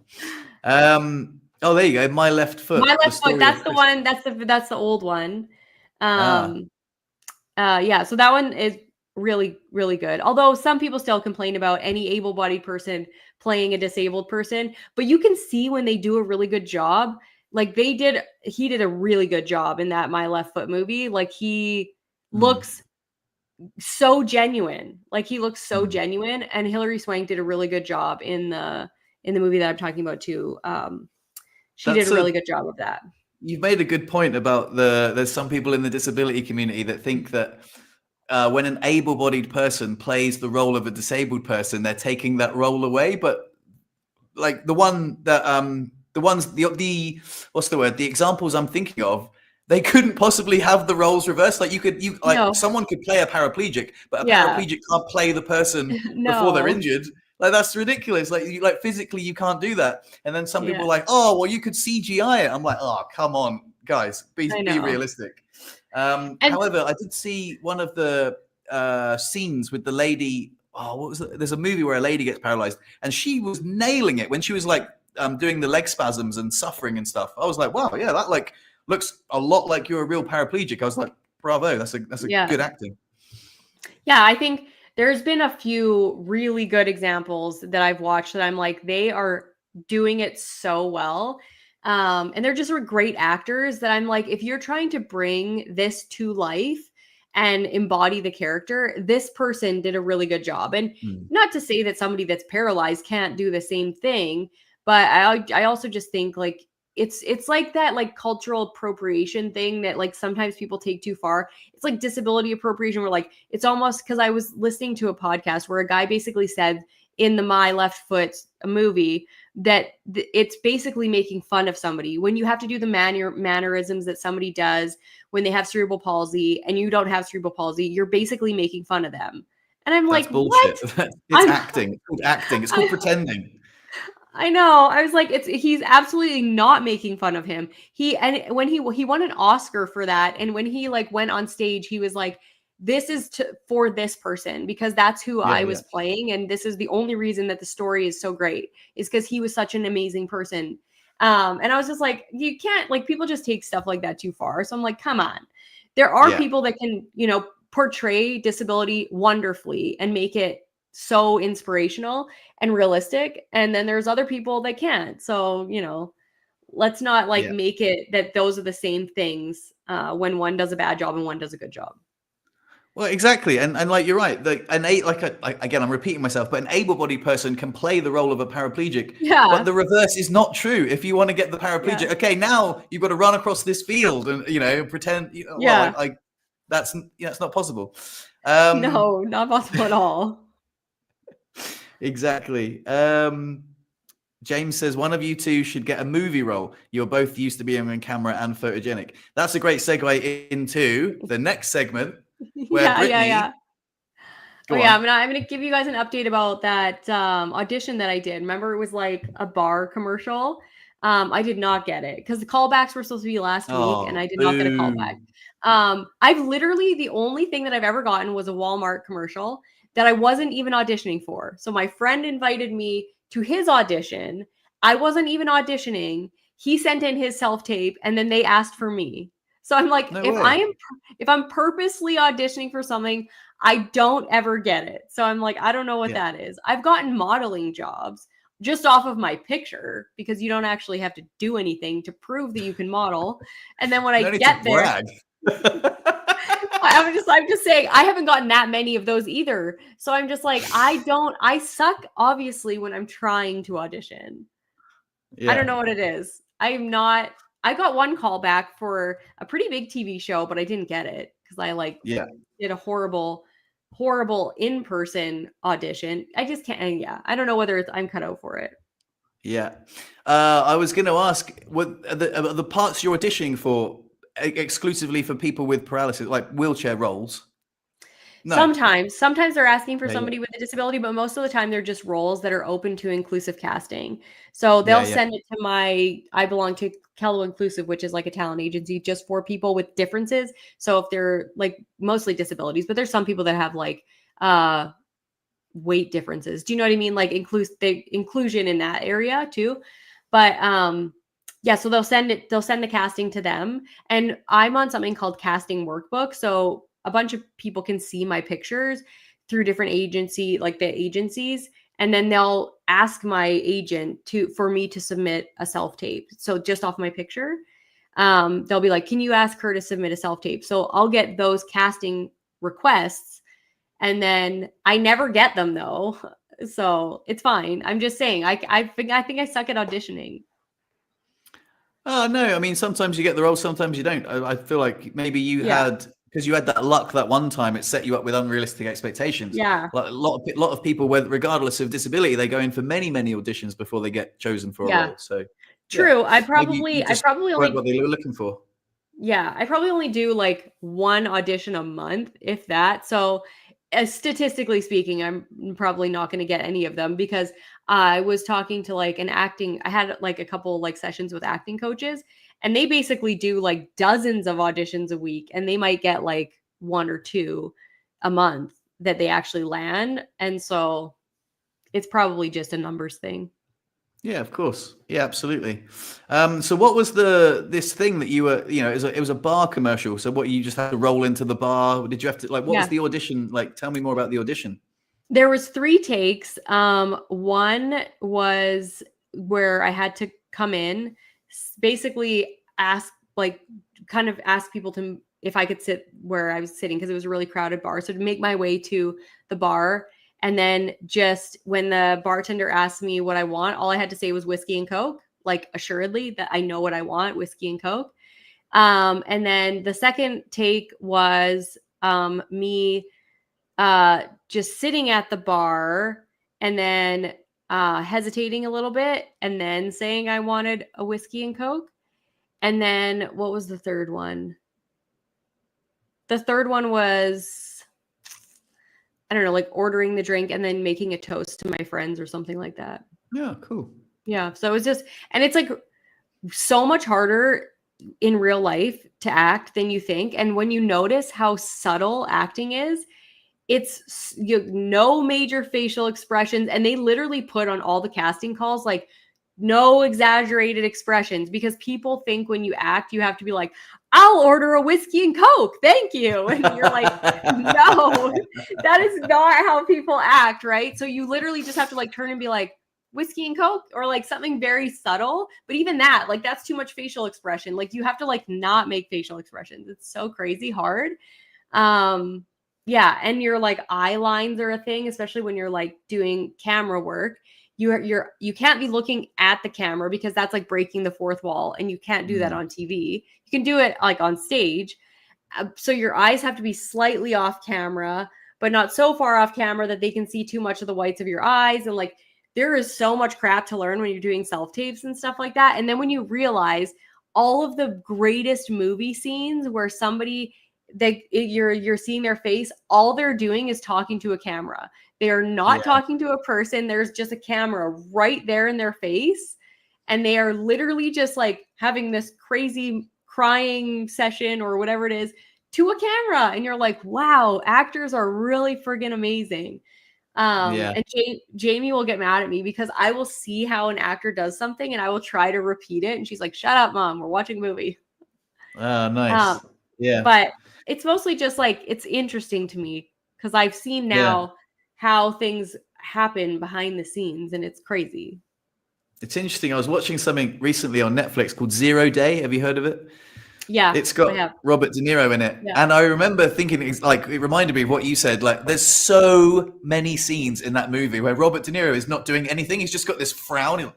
There you go. My Left Foot. My Left Foot. That's the one. That's the old one. So that one is really, really good. Although some people still complain about any able-bodied person playing a disabled person, but you can see when they do a really good job. Like he did a really good job in that My Left Foot movie. Like he looks so genuine. Like he looks so genuine, and Hilary Swank did a really good job in the movie that I'm talking about too. She did a really good job of that. You've made a good point about there's some people in the disability community that think that when an able-bodied person plays the role of a disabled person, they're taking that role away. But like the examples I'm thinking of, they couldn't possibly have the roles reversed. Like No. someone could play a paraplegic, but a Yeah. paraplegic can't play the person before they're No. injured. Like that's ridiculous. Like physically you can't do that. And then some people Yeah. are like, oh well, you could CGI it. I'm like, oh come on, guys, be I know. realistic. And However, I did see one of the scenes with the lady. Oh, what was it? There's a movie where a lady gets paralyzed, and she was nailing it when she was like doing the leg spasms and suffering and stuff. I was like, wow, yeah, that like looks a lot like you're a real paraplegic. I was like, bravo, that's a yeah. good acting. Yeah, I think there's been a few really good examples that I've watched that I'm like, they are doing it so well. And they're just great actors that I'm like, if you're trying to bring this to life and embody the character, this person did a really good job. And not to say that somebody that's paralyzed can't do the same thing, but I also just think like it's like that like cultural appropriation thing that like sometimes people take too far. It's like disability appropriation where like it's almost, because I was listening to a podcast where a guy basically said in the My Left Foot movie that it's basically making fun of somebody when you have to do the mannerisms that somebody does when they have cerebral palsy and you don't have cerebral palsy. You're basically making fun of them. And I'm That's like, bullshit. what? It's acting. It's called acting. It's called pretending. I know. I was like, he's absolutely not making fun of him. When he won an Oscar for that, and when he like went on stage, he was like, this is for this person because that's who I was playing, and this is the only reason that the story is so great is because he was such an amazing person. And I was just like, you can't, like, people just take stuff like that too far. So I'm like, come on. There are people that can, portray disability wonderfully and make it so inspirational and realistic. And then there's other people that can't. So, let's not like make it that those are the same things when one does a bad job and one does a good job. Well, exactly, and like you're right. Again, I'm repeating myself, but an able-bodied person can play the role of a paraplegic. Yeah. But the reverse is not true. If you want to get the paraplegic, okay, now you've got to run across this field and pretend. That's not possible. No, not possible at all. Exactly. James says one of you two should get a movie role. You're both used to being on camera and photogenic. That's a great segue into the next segment. Where Brittany, I'm gonna give you guys an update about that audition that I did. Remember, it was like a bar commercial. I did not get it because the callbacks were supposed to be last week, and I did not get a callback. I've literally, the only thing that I've ever gotten was a Walmart commercial that I wasn't even auditioning for. So my friend invited me to his audition. I wasn't even auditioning. He sent in his self-tape, and then they asked for me. So I'm like, if I'm purposely auditioning for something, I don't ever get it. So I'm like, I don't know what that is. I've gotten modeling jobs just off of my picture because you don't actually have to do anything to prove that you can model. And then when I get there, I'm just saying I haven't gotten that many of those either. So I'm just like, I suck obviously when I'm trying to audition. I don't know what it is. I got one call back for a pretty big TV show, but I didn't get it because I did a horrible in-person audition. I just can't. I don't know whether I'm cut out for it. Yeah. I was going to ask, what the parts you're auditioning for exclusively for people with paralysis, like wheelchair roles? No. Sometimes they're asking for somebody with a disability, but most of the time they're just roles that are open to inclusive casting. So they'll send it to I belong to Kello Inclusive, which is like a talent agency just for people with differences. So if they're like mostly disabilities, but there's some people that have like weight differences. Do you know what I mean? Like the inclusion in that area too. But so they'll send the casting to them. And I'm on something called Casting Workbook. So a bunch of people can see my pictures through different agencies. And then they'll ask my agent for me to submit a self-tape. So just off my picture, they'll be like, can you ask her to submit a self-tape? So I'll get those casting requests. And then I never get them though. So it's fine. I'm just saying, I think I suck at auditioning. Oh, no. I mean, sometimes you get the role, sometimes you don't. I feel like maybe you had, because you had that luck that one time, it set you up with unrealistic expectations. Yeah. Like a lot of people, regardless of disability, they go in for many, many auditions before they get chosen for a role. So true. I probably weren't only what they were looking for. Yeah, I probably only do like one audition a month, if that. So, statistically speaking, I'm probably not going to get any of them because I was talking to like I had like a couple like sessions with acting coaches, and they basically do like dozens of auditions a week, and they might get like one or two a month that they actually land. And so it's probably just a numbers thing. Yeah, of course. Yeah, absolutely. So what was this thing that you were, it was a bar commercial. So what, you just had to roll into the bar? Did you have to, like, what was Yeah. the audition? Like, tell me more about the audition. There was 3 takes. One was where I had to come in, basically ask, like, kind of ask people to if I could sit where I was sitting because it was a really crowded bar. So to make my way to the bar, and then just when the bartender asked me what I want, all I had to say was whiskey and Coke, like assuredly that I know what I want, whiskey and Coke. And then the second take was me just sitting at the bar and then hesitating a little bit and then saying I wanted a whiskey and Coke. And then what was the third one? The third one was, I don't know, like ordering the drink and then making a toast to my friends or something like that. Yeah, cool. Yeah. So it was just, and it's like so much harder in real life to act than you think. And when you notice how subtle acting is, it's no major facial expressions, and they literally put on all the casting calls like no exaggerated expressions because people think when you act you have to be like, I'll order a whiskey and Coke, thank you, and you're like, no, that is not how people act, right? So you literally just have to like turn and be like, whiskey and Coke, or like something very subtle. But even that, like, that's too much facial expression. Like, you have to like not make facial expressions. It's so crazy hard. Yeah, and your like eye lines are a thing, especially when you're like doing camera work. You can't be looking at the camera because that's like breaking the fourth wall, and you can't do that on TV. You can do it like on stage. So your eyes have to be slightly off camera, but not so far off camera that they can see too much of the whites of your eyes. And like, there is so much crap to learn when you're doing self tapes and stuff like that. And then when you realize all of the greatest movie scenes where you're seeing their face, all they're doing is talking to a camera. They are not talking to a person. There's just a camera right there in their face, and they are literally just like having this crazy crying session or whatever it is to a camera, and you're like, wow, actors are really friggin' amazing. Yeah. And Jamie will get mad at me because I will see how an actor does something and I will try to repeat it, and she's like, shut up, mom, we're watching a movie. Oh, nice. Yeah. But it's mostly just like, it's interesting to me because I've seen Yeah. now how things happen behind the scenes, and it's crazy. It's interesting. I was watching something recently on Netflix called 0 Day. Have you heard of it? Yeah, It's I got have. Robert De Niro in it. Yeah. And I remember thinking, it's like, it reminded me of what you said. Like, there's so many scenes in that movie where Robert De Niro is not doing anything. He's just got this frown.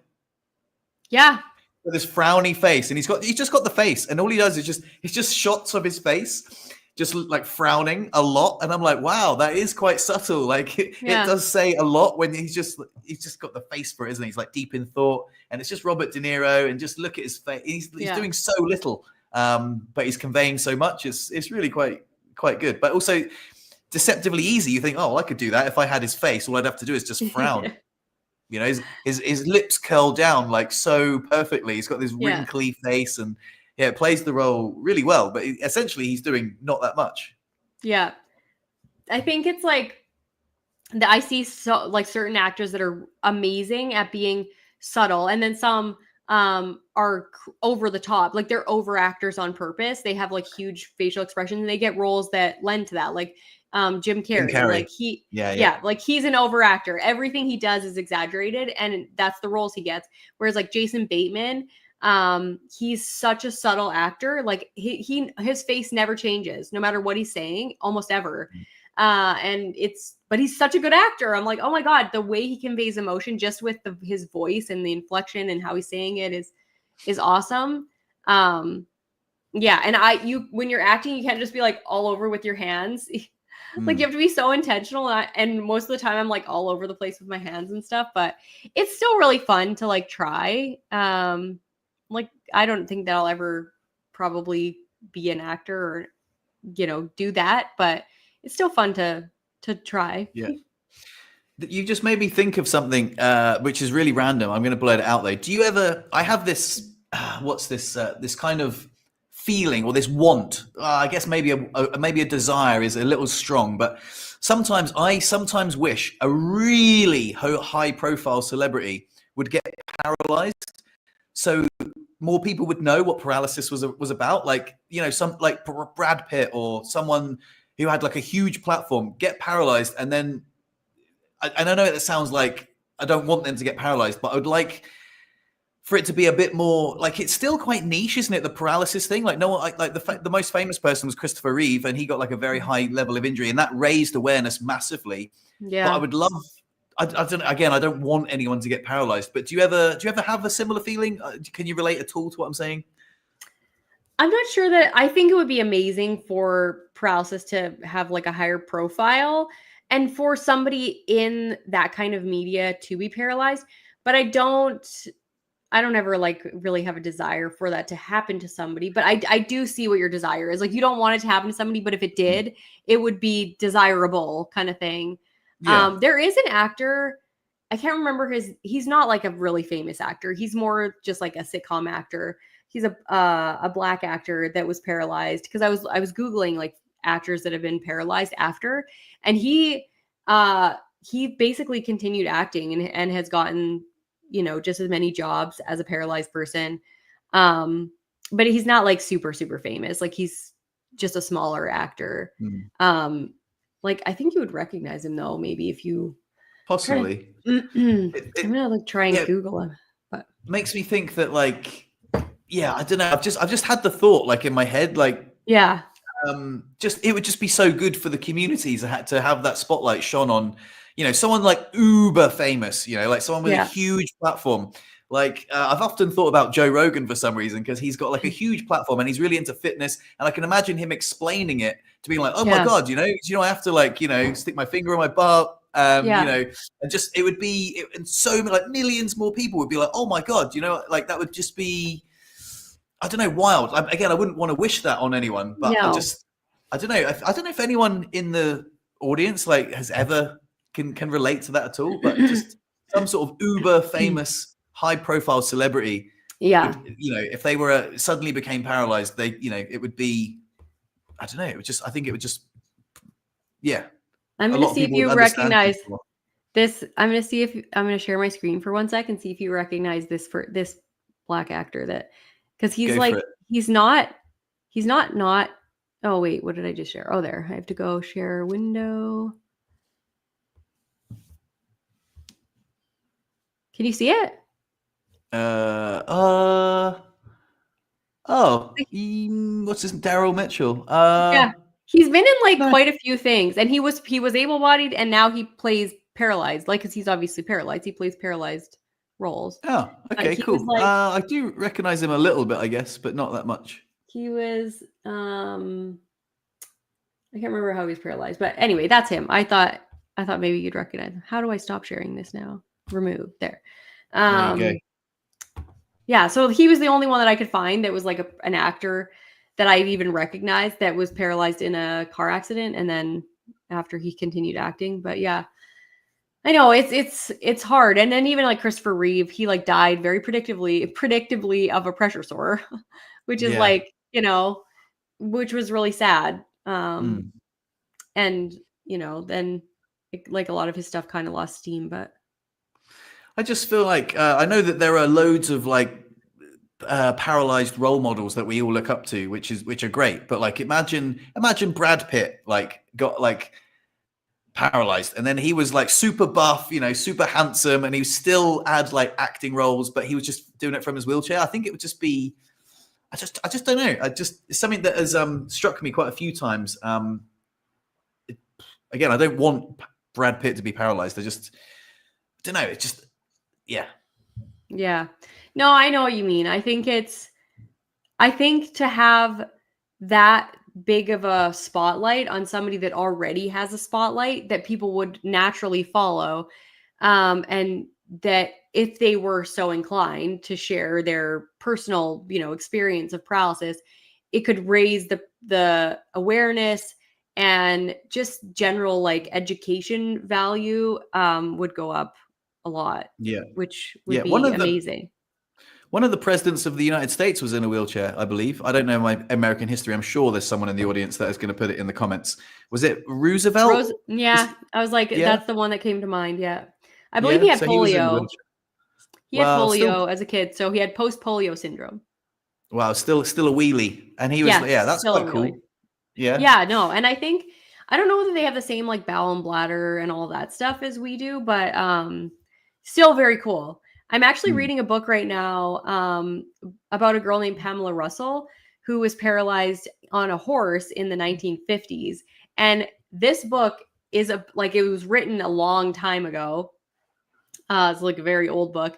Yeah. With this frowny face. And he's just got the face. And all he does is it's just shots of his face, just like frowning a lot. And I'm like, wow, that is quite subtle. Like, it does say a lot when he's just got the face for it, isn't he? He's like deep in thought. And it's just Robert De Niro, and just look at his face. He's doing so little. But he's conveying so much. It's really quite good, but also deceptively easy. You think, oh, well, I could do that if I had his face. All I'd have to do is just frown. You know, his lips curl down like so perfectly. He's got this wrinkly face, and it plays the role really well. But essentially, he's doing not that much. Yeah, I think it's like that. I see certain actors that are amazing at being subtle, and then some are over the top, like they're over actors on purpose. They have like huge facial expressions, and they get roles that lend to that, like Jim Carrey. Like like he's an over actor. Everything he does is exaggerated, and that's the roles he gets. Whereas like Jason Bateman, he's such a subtle actor. Like his face never changes no matter what he's saying, almost ever. But he's such a good actor. I'm like, oh my God, the way he conveys emotion just with his voice and the inflection and how he's saying it is awesome. Yeah. And when you're acting, you can't just be like all over with your hands. Like, you have to be so intentional. And most of the time I'm like all over the place with my hands and stuff, but it's still really fun to like try. Like, I don't think that I'll ever probably be an actor or, do that, but it's still fun to try. Yeah. You just made me think of something which is really random. I'm going to blurt it out though. Do you ever? I have this. What's this? This kind of feeling or this want. I guess maybe maybe a desire is a little strong, but I sometimes wish a really high profile celebrity would get paralyzed, so more people would know what paralysis was about. Like, some like Brad Pitt or someone who had like a huge platform get paralyzed, and then and I know that sounds like I don't want them to get paralyzed, but I would like for it to be a bit more like, it's still quite niche, isn't it? The paralysis thing, like no one, like the most famous person was Christopher Reeve, and he got like a very high level of injury, and that raised awareness massively. Yeah. But I would love. I don't. Again, I don't want anyone to get paralyzed. But do you ever have a similar feeling? Can you relate at all to what I'm saying? I'm not sure that I think it would be amazing for paralysis to have like a higher profile and for somebody in that kind of media to be paralyzed. But I don't ever like really have a desire for that to happen to somebody. But I do see what your desire is. Like, you don't want it to happen to somebody, but if it did, it would be desirable kind of thing. Yeah. There is an actor, I can't remember he's not like a really famous actor. He's more just like a sitcom actor. He's a black actor that was paralyzed, because I was Googling like actors that have been paralyzed after, and he basically continued acting and has gotten, just as many jobs as a paralyzed person. But he's not like super, super famous. Like, he's just a smaller actor. Like, I think you would recognize him though, maybe if you Possibly. I'm gonna like try and Google him. But makes me think that, like, yeah, I don't know. I've just had the thought like in my head, like, yeah, just it would just be so good for the communities to have that spotlight shone on, someone like uber famous, like someone with a huge platform. Like, I've often thought about Joe Rogan for some reason, because he's got like a huge platform and he's really into fitness, and I can imagine him explaining it to being like, oh my god, I have to like, stick my finger in my butt, and just it would be, and so like millions more people would be like, oh my god, like that would just be, I don't know, wild. Again, I wouldn't want to wish that on anyone, but I don't know. I don't know if anyone in the audience like has ever can relate to that at all. But just some sort of uber famous, high profile celebrity. Yeah. Would, if they were suddenly became paralyzed, it would be, I don't know. It would just, I think it would just, yeah. I'm going to see if you recognize this. I'm going to share my screen for 1 second, see if you recognize this black actor because he's not, oh wait, what did I just share? Oh, there, I have to go share window. Can you see it? What's his, Daryl Mitchell? Yeah, he's been in like quite a few things, and he was able-bodied, and now he plays paralyzed, like, because he's obviously paralyzed. He plays paralyzed roles. Oh, okay, cool. I do recognize him a little bit, I guess, but not that much. He was, I can't remember how he's paralyzed, but anyway, that's him. I thought maybe you'd recognize him. How do I stop sharing this now? Remove there. There you go. Yeah, so he was the only one that I could find that was like an actor that I even recognized that was paralyzed in a car accident, and then after he continued acting. But yeah, I know it's hard. And then even like Christopher Reeve, he like died very predictably of a pressure sore, which is like, which was really sad. And then like a lot of his stuff kind of lost steam. But I just feel like I know that there are loads of like paralyzed role models that we all look up to, which are great. But like, imagine Brad Pitt like got like paralyzed, and then he was like super buff, super handsome, and he still had like acting roles, but he was just doing it from his wheelchair. I think it would just be, I just don't know. It's something that has struck me quite a few times. Again, I don't want Brad Pitt to be paralyzed. I don't know. It's just, yeah. No, I know what you mean. I think to have that big of a spotlight on somebody that already has a spotlight that people would naturally follow, and that if they were so inclined to share their personal, experience of paralysis, it could raise the awareness and just general like education value would go up a lot, Yeah. which would Yeah. be amazing. One of the presidents of the United States was in a wheelchair, I believe. I don't know my American history. I'm sure there's someone in the audience that is going to put it in the comments. Was it Roosevelt? Yeah, I was like, Yeah. that's the one that came to mind. Yeah. I believe he Yeah. had So he was in a polio. wheelchair. He had Well, still, polio as a kid, so he had post-polio syndrome. wow, still a wheelie. And he was, Yeah, yeah, that's still quite really. cool. Yeah. Yeah, no, and I think I don't know whether they have the same like bowel and bladder and all that stuff as we do, but still very cool. I'm actually Mm. reading a book right now about a girl named Pamela Russell who was paralyzed on a horse in the 1950s. And this book is like it was written a long time ago. It's like a very old book.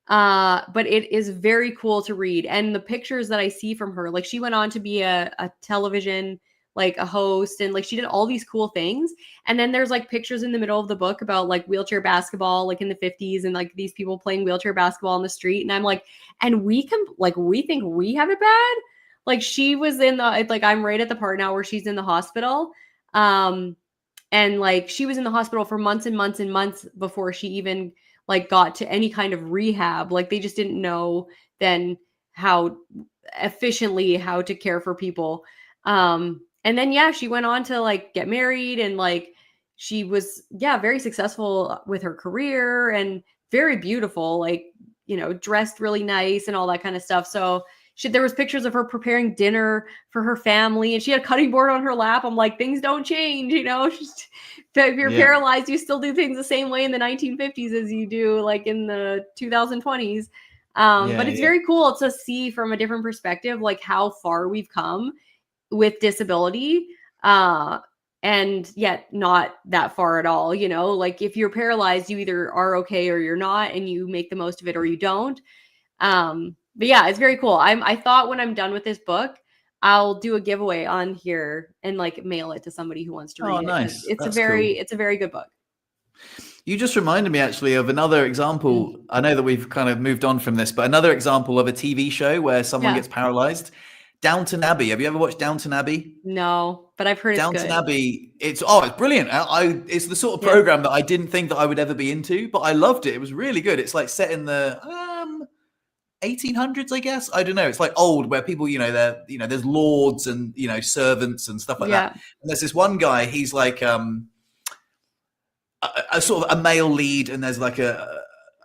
But it is very cool to read. And the pictures that I see from her, like she went on to be a television, like a host, and like she did all these cool things. And then there's like pictures in the middle of the book about like wheelchair basketball, like in the 50s, and like these people playing wheelchair basketball on the street. And I'm like, and we can like we think we have it bad. Like she was in the like I'm right at the part now where she's in the hospital. And like she was in the hospital for months and months and months before she even like got to any kind of rehab. Like they just didn't know then how efficiently how to care for people. And then yeah, she went on to like get married and like she was very successful with her career and very beautiful, like dressed really nice and all that kind of stuff. So there was pictures of her preparing dinner for her family and she had a cutting board on her lap. I'm like, things don't change, just, if you're paralyzed, you still do things the same way in the 1950s as you do like in the 2020s. But it's very cool to see from a different perspective, like how far we've come with disability, and yet not that far at all. Like if you're paralyzed, you either are okay or you're not, and you make the most of it or you don't. But yeah, it's very cool. I thought when I'm done with this book, I'll do a giveaway on here and like mail it to somebody who wants to read it. Nice. It's That's it's a very good book. You just reminded me actually of another example. I know that we've kind of moved on from this, but another example of a TV show where someone gets paralyzed. Downton Abbey. Have you ever watched Downton Abbey? No, but I've heard Downton it's good. Abbey. It's brilliant. It's the sort of program that I didn't think that I would ever be into, but I loved it. It was really good. It's like set in the 1800s, I guess. I don't know. It's like old where people, there's lords and servants and stuff like that. And there's this one guy. He's like a sort of a male lead, and there's like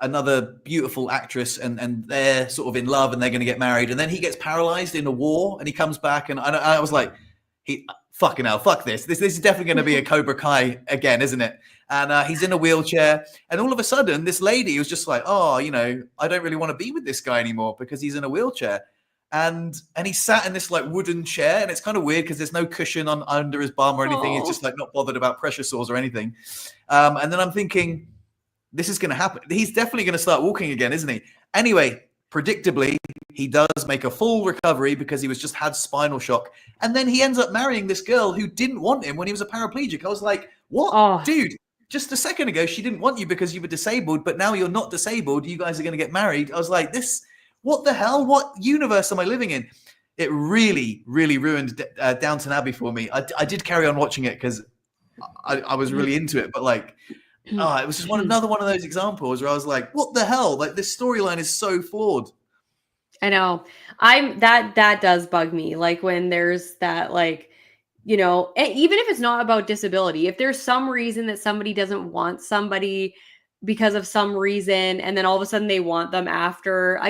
another beautiful actress, and they're sort of in love, and they're going to get married. And then he gets paralyzed in a war, and he comes back, and I was like, fucking hell, fuck this. This is definitely going to be a Cobra Kai again, isn't it? And he's in a wheelchair, and all of a sudden, this lady was just like, I don't really want to be with this guy anymore because he's in a wheelchair. And he sat in this like wooden chair, and it's kind of weird because there's no cushion under his bum or anything. He's just like not bothered about pressure sores or anything. And then I'm thinking, this is going to happen. He's definitely going to start walking again, isn't he? Anyway, predictably, he does make a full recovery because he was just had spinal shock. And then he ends up marrying this girl who didn't want him when he was a paraplegic. I was like, what? Dude, just a second ago, she didn't want you because you were disabled, but now you're not disabled. You guys are going to get married. I was like, what the hell? What universe am I living in? It really, really ruined Downton Abbey for me. I did carry on watching it because I was really into it, but like, it was just another one of those examples where I was like, what the hell? Like this storyline is so flawed. I know. That does bug me. Like when there's that, like, even if it's not about disability, if there's some reason that somebody doesn't want somebody because of some reason, and then all of a sudden they want them after.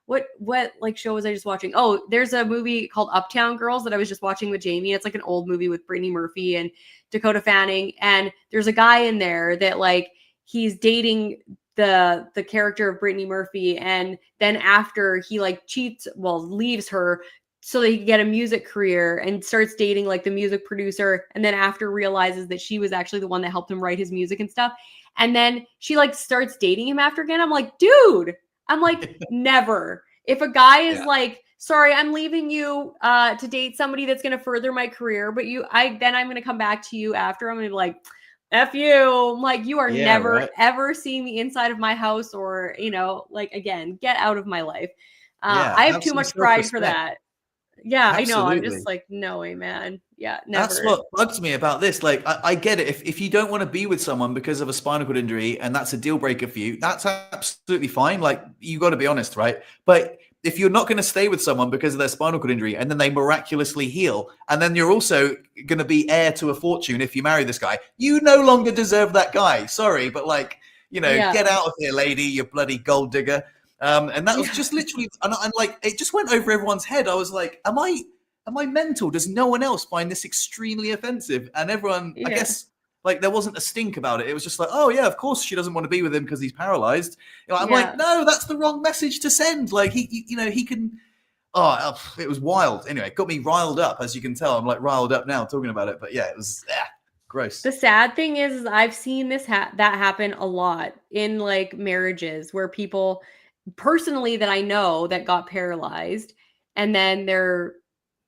What like show was I just watching? Oh, there's a movie called Uptown Girls that I was just watching with Jamie. It's like an old movie with Brittany Murphy and Dakota Fanning, and there's a guy in there that like he's dating the character of Brittany Murphy, and then after he like leaves her so that he can get a music career, and starts dating like the music producer, and then after realizes that she was actually the one that helped him write his music and stuff, and then she like starts dating him after again. I'm like, dude, never. If a guy is like, sorry, I'm leaving you to date somebody that's going to further my career, but I'm going to come back to you after. I'm going to be like, F you. I'm like, you are never, ever seeing the inside of my house, or, like, again, get out of my life. I have too much pride for that. Yeah, I know. I'm Absolutely. just like, no way, man. Yeah, That's never. what bugs me about this. Like, I get it. If you don't want to be with someone because of a spinal cord injury and that's a deal breaker for you, that's absolutely fine. Like, you got to be honest, right? But if you're not going to stay with someone because of their spinal cord injury and then they miraculously heal, and then you're also going to be heir to a fortune if you marry this guy, you no longer deserve that guy. Sorry, but like, Yeah. get out of here, lady, you bloody gold digger. And that was Yeah. just literally, and like, it just went over everyone's head. I was like, am I mental? Does no one else find this extremely offensive? And everyone, I Yeah. guess, like there wasn't a stink about it. It was just like, oh yeah, of course she doesn't want to be with him because he's paralyzed. I'm Yeah. like, no, that's the wrong message to send. Like he can. Oh, it was wild. Anyway, it got me riled up, as you can tell. I'm like riled up now talking about it. But yeah, it was gross. The sad thing is I've seen that happen a lot in like marriages where people personally that I know that got paralyzed and then their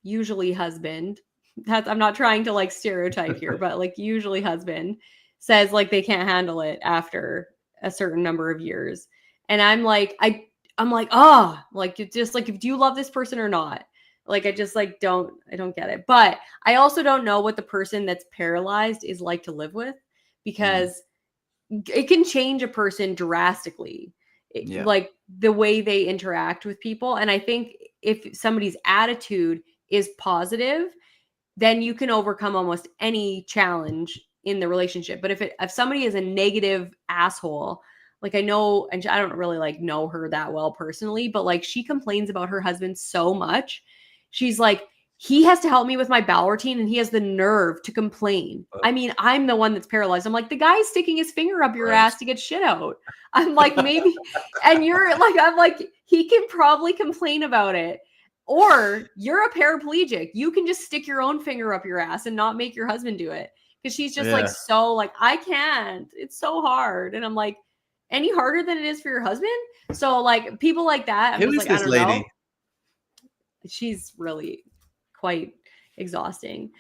usually husband, that's I'm not trying to like stereotype here, but like usually husband says like they can't handle it after a certain number of years. And I'm like, oh, like it's just like if do you love this person or not? Like I just like I don't get it. But I also don't know what the person that's paralyzed is like to live with because it can change a person drastically. Yeah. Like the way they interact with people. And I think if somebody's attitude is positive, then you can overcome almost any challenge in the relationship. But if somebody is a negative asshole, like I know, and I don't really like know her that well personally, but like she complains about her husband so much. She's like, he has to help me with my bowel routine and he has the nerve to complain. I mean, I'm the one that's paralyzed. I'm like, the guy's sticking his finger up your ass to get shit out. I'm like, maybe, and you're like, I'm like, he can probably complain about it. Or you're a paraplegic. You can just stick your own finger up your ass and not make your husband do it. Because she's just like, Yeah. so like, I can't. It's so hard. And I'm like, any harder than it is for your husband? So like people like that, I'm Who just is like, I this don't lady? know. She's really quite exhausting.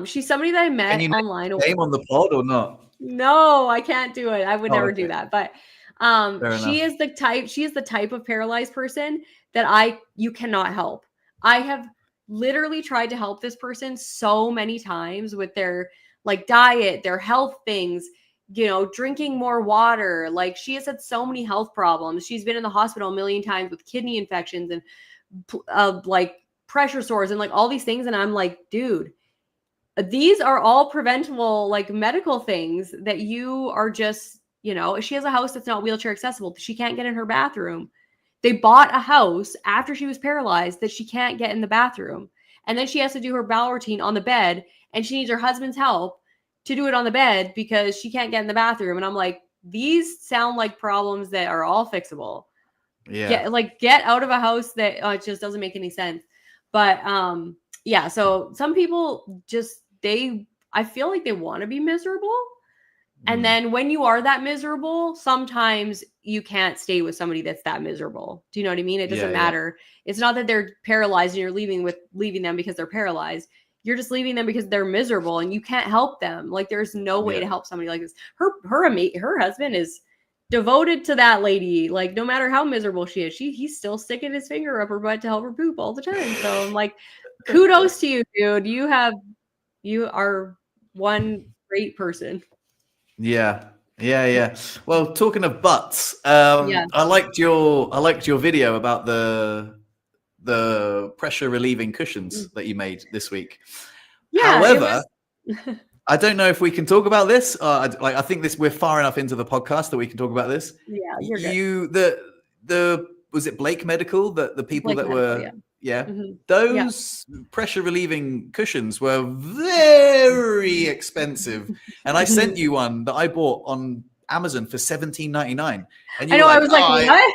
She's somebody that I Can met you online. name on the pod or not? No, I can't do it. I would Oh, never do okay. that. But Fair enough. she is the type of paralyzed person that you cannot help. I have literally tried to help this person so many times with their like diet, their health things, drinking more water. Like she has had so many health problems. She's been in the hospital a million times with kidney infections and like pressure sores and like all these things. And I'm like, dude, these are all preventable like medical things that you are just, she has a house that's not wheelchair accessible. She can't get in her bathroom. They bought a house after she was paralyzed that she can't get in the bathroom. And then she has to do her bowel routine on the bed and she needs her husband's help to do it on the bed because she can't get in the bathroom. And I'm like, these sound like problems that are all fixable. Yeah. Get out of a house that it just doesn't make any sense. But yeah, so some people I feel like they want to be miserable. And then when you are that miserable, sometimes you can't stay with somebody that's that miserable. Do you know what I mean? It doesn't matter. It's not that they're paralyzed and you're leaving them because they're paralyzed. You're just leaving them because they're miserable and you can't help them. Like there's no way to help somebody like this. Her husband is devoted to that lady. Like no matter how miserable she is, he's still sticking his finger up her butt to help her poop all the time. So I'm like, kudos to you, dude. You are one great person. Yeah. Well, talking of butts, Yeah. I liked your video about the pressure relieving cushions that you made this week. Yeah, However, I don't know if we can talk about this. I think we're far enough into the podcast that we can talk about this. Yeah, you're good. The was it Blake Medical that the people Blake that Medical, were Mhm. those pressure relieving cushions were very expensive, and I sent you one that I bought on Amazon for $17.99, and you I know. were I like, was like, what?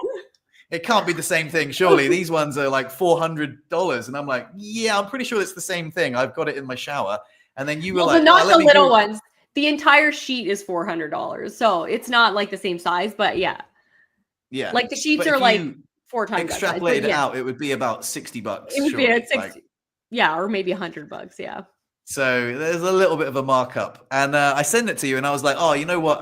it can't be the same thing, surely. These ones are like $400, and I'm like, yeah, I'm pretty sure it's the same thing. I've got it in my shower, and then you were like, but not let the me little go. ones. The entire sheet is $400, so it's not like the same size. But yeah, Yeah, like the sheets but are if like you 4 times that size. But extrapolated it yeah, out, it would be about $60, it would be surely. at 60. Yeah, or maybe $100. Yeah. So there's a little bit of a markup, and I sent it to you, and I was like, oh, you know what?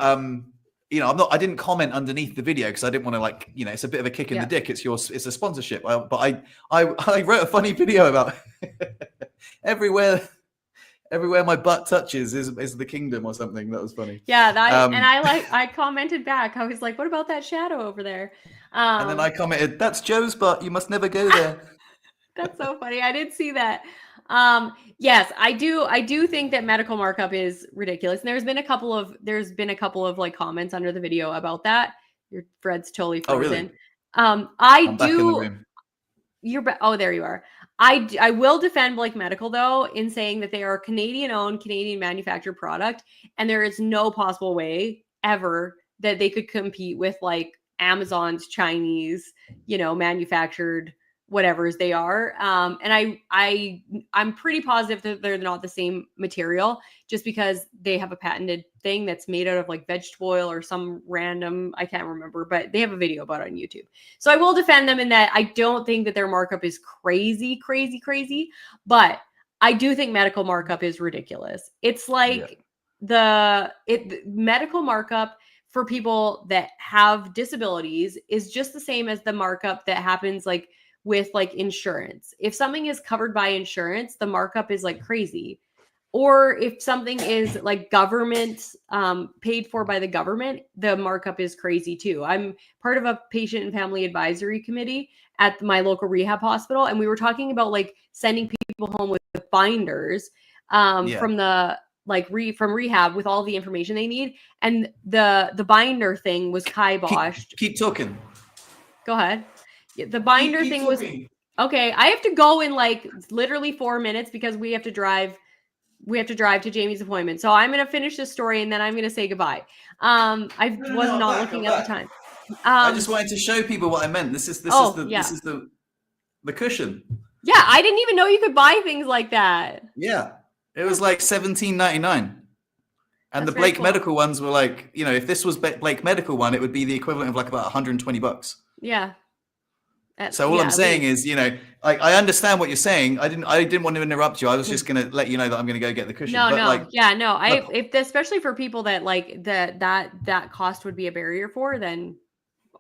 you know, I didn't comment underneath the video because I didn't want to, like, you know, it's a bit of a kick in the dick. It's a sponsorship. But I wrote a funny video about everywhere my butt touches is the kingdom or something. That was funny. Yeah, I commented back. I was like, what about that shadow over there? And then I commented, that's Joe's butt. You must never go there. That's so funny. I did see that. Yes, I do think that medical markup is ridiculous. And there's been a couple of like comments under the video about that. Your thread's totally frozen. Oh, really? I'm back in the room. Oh, there you are. I will defend Blake Medical though in saying that they are a Canadian-owned, Canadian manufactured product, and there is no possible way ever that they could compete with like Amazon's Chinese, you know, manufactured whatever's they are. And I'm pretty positive that they're not the same material, just because they have a patented thing that's made out of like vegetable oil or some random, I can't remember, but they have a video about it on YouTube. So I will defend them in that I don't think that their markup is crazy, but I do think medical markup is ridiculous. It's like medical markup for people that have disabilities is just the same as the markup that happens like with like insurance. If something is covered by insurance, the markup is like crazy. Or if something is like government paid for by the government, the markup is crazy too. I'm part of a patient and family advisory committee at my local rehab hospital, and we were talking about like sending people home with binders from the from rehab with all the information they need, and the binder thing was kiboshed. Keep talking. Go ahead. The binder thing was okay. I have to go in like literally 4 minutes because we have to drive to Jamie's appointment. So I'm going to finish this story and then I'm going to say goodbye. I was not looking at the time. I just wanted to show people what I meant. This is the cushion. Yeah, I didn't even know you could buy things like that. Yeah, it was like $17.99. And That's the Blake Medical ones were like, you know, if this was Blake Medical one, it would be the equivalent of like about $120. Yeah. So all I'm saying is, you know, I understand what you're saying. I didn't want to interrupt you. I was just going to let you know that I'm going to go get the cushion. If especially for people that like that cost would be a barrier for, then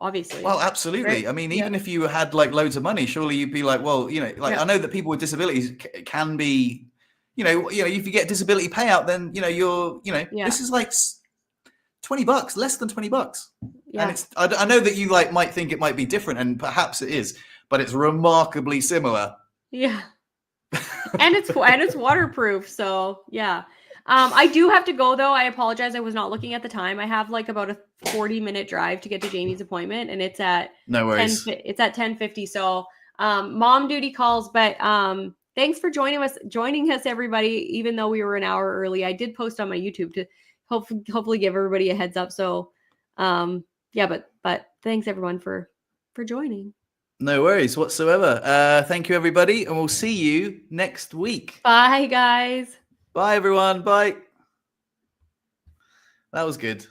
obviously. Well, absolutely. Right? I mean, even if you had like loads of money, surely you'd be like, well, you know, like I know that people with disabilities can be, you know, if you get disability payout, then this is like $20, less than $20. Yeah. And I know that you like might think it might be different, and perhaps it is, but it's remarkably similar. Yeah. and it's waterproof. So yeah. I do have to go though. I apologize. I was not looking at the time. I have like about a 40-minute drive to get to Jamie's appointment, and it's at no worries. It's at 10:50. So mom duty calls, but thanks for joining us, everybody. Even though we were an hour early, I did post on my YouTube to hopefully give everybody a heads up. So but thanks everyone for joining. No worries whatsoever. Thank you everybody, and we'll see you next week. Bye guys. Bye everyone. Bye. That was good.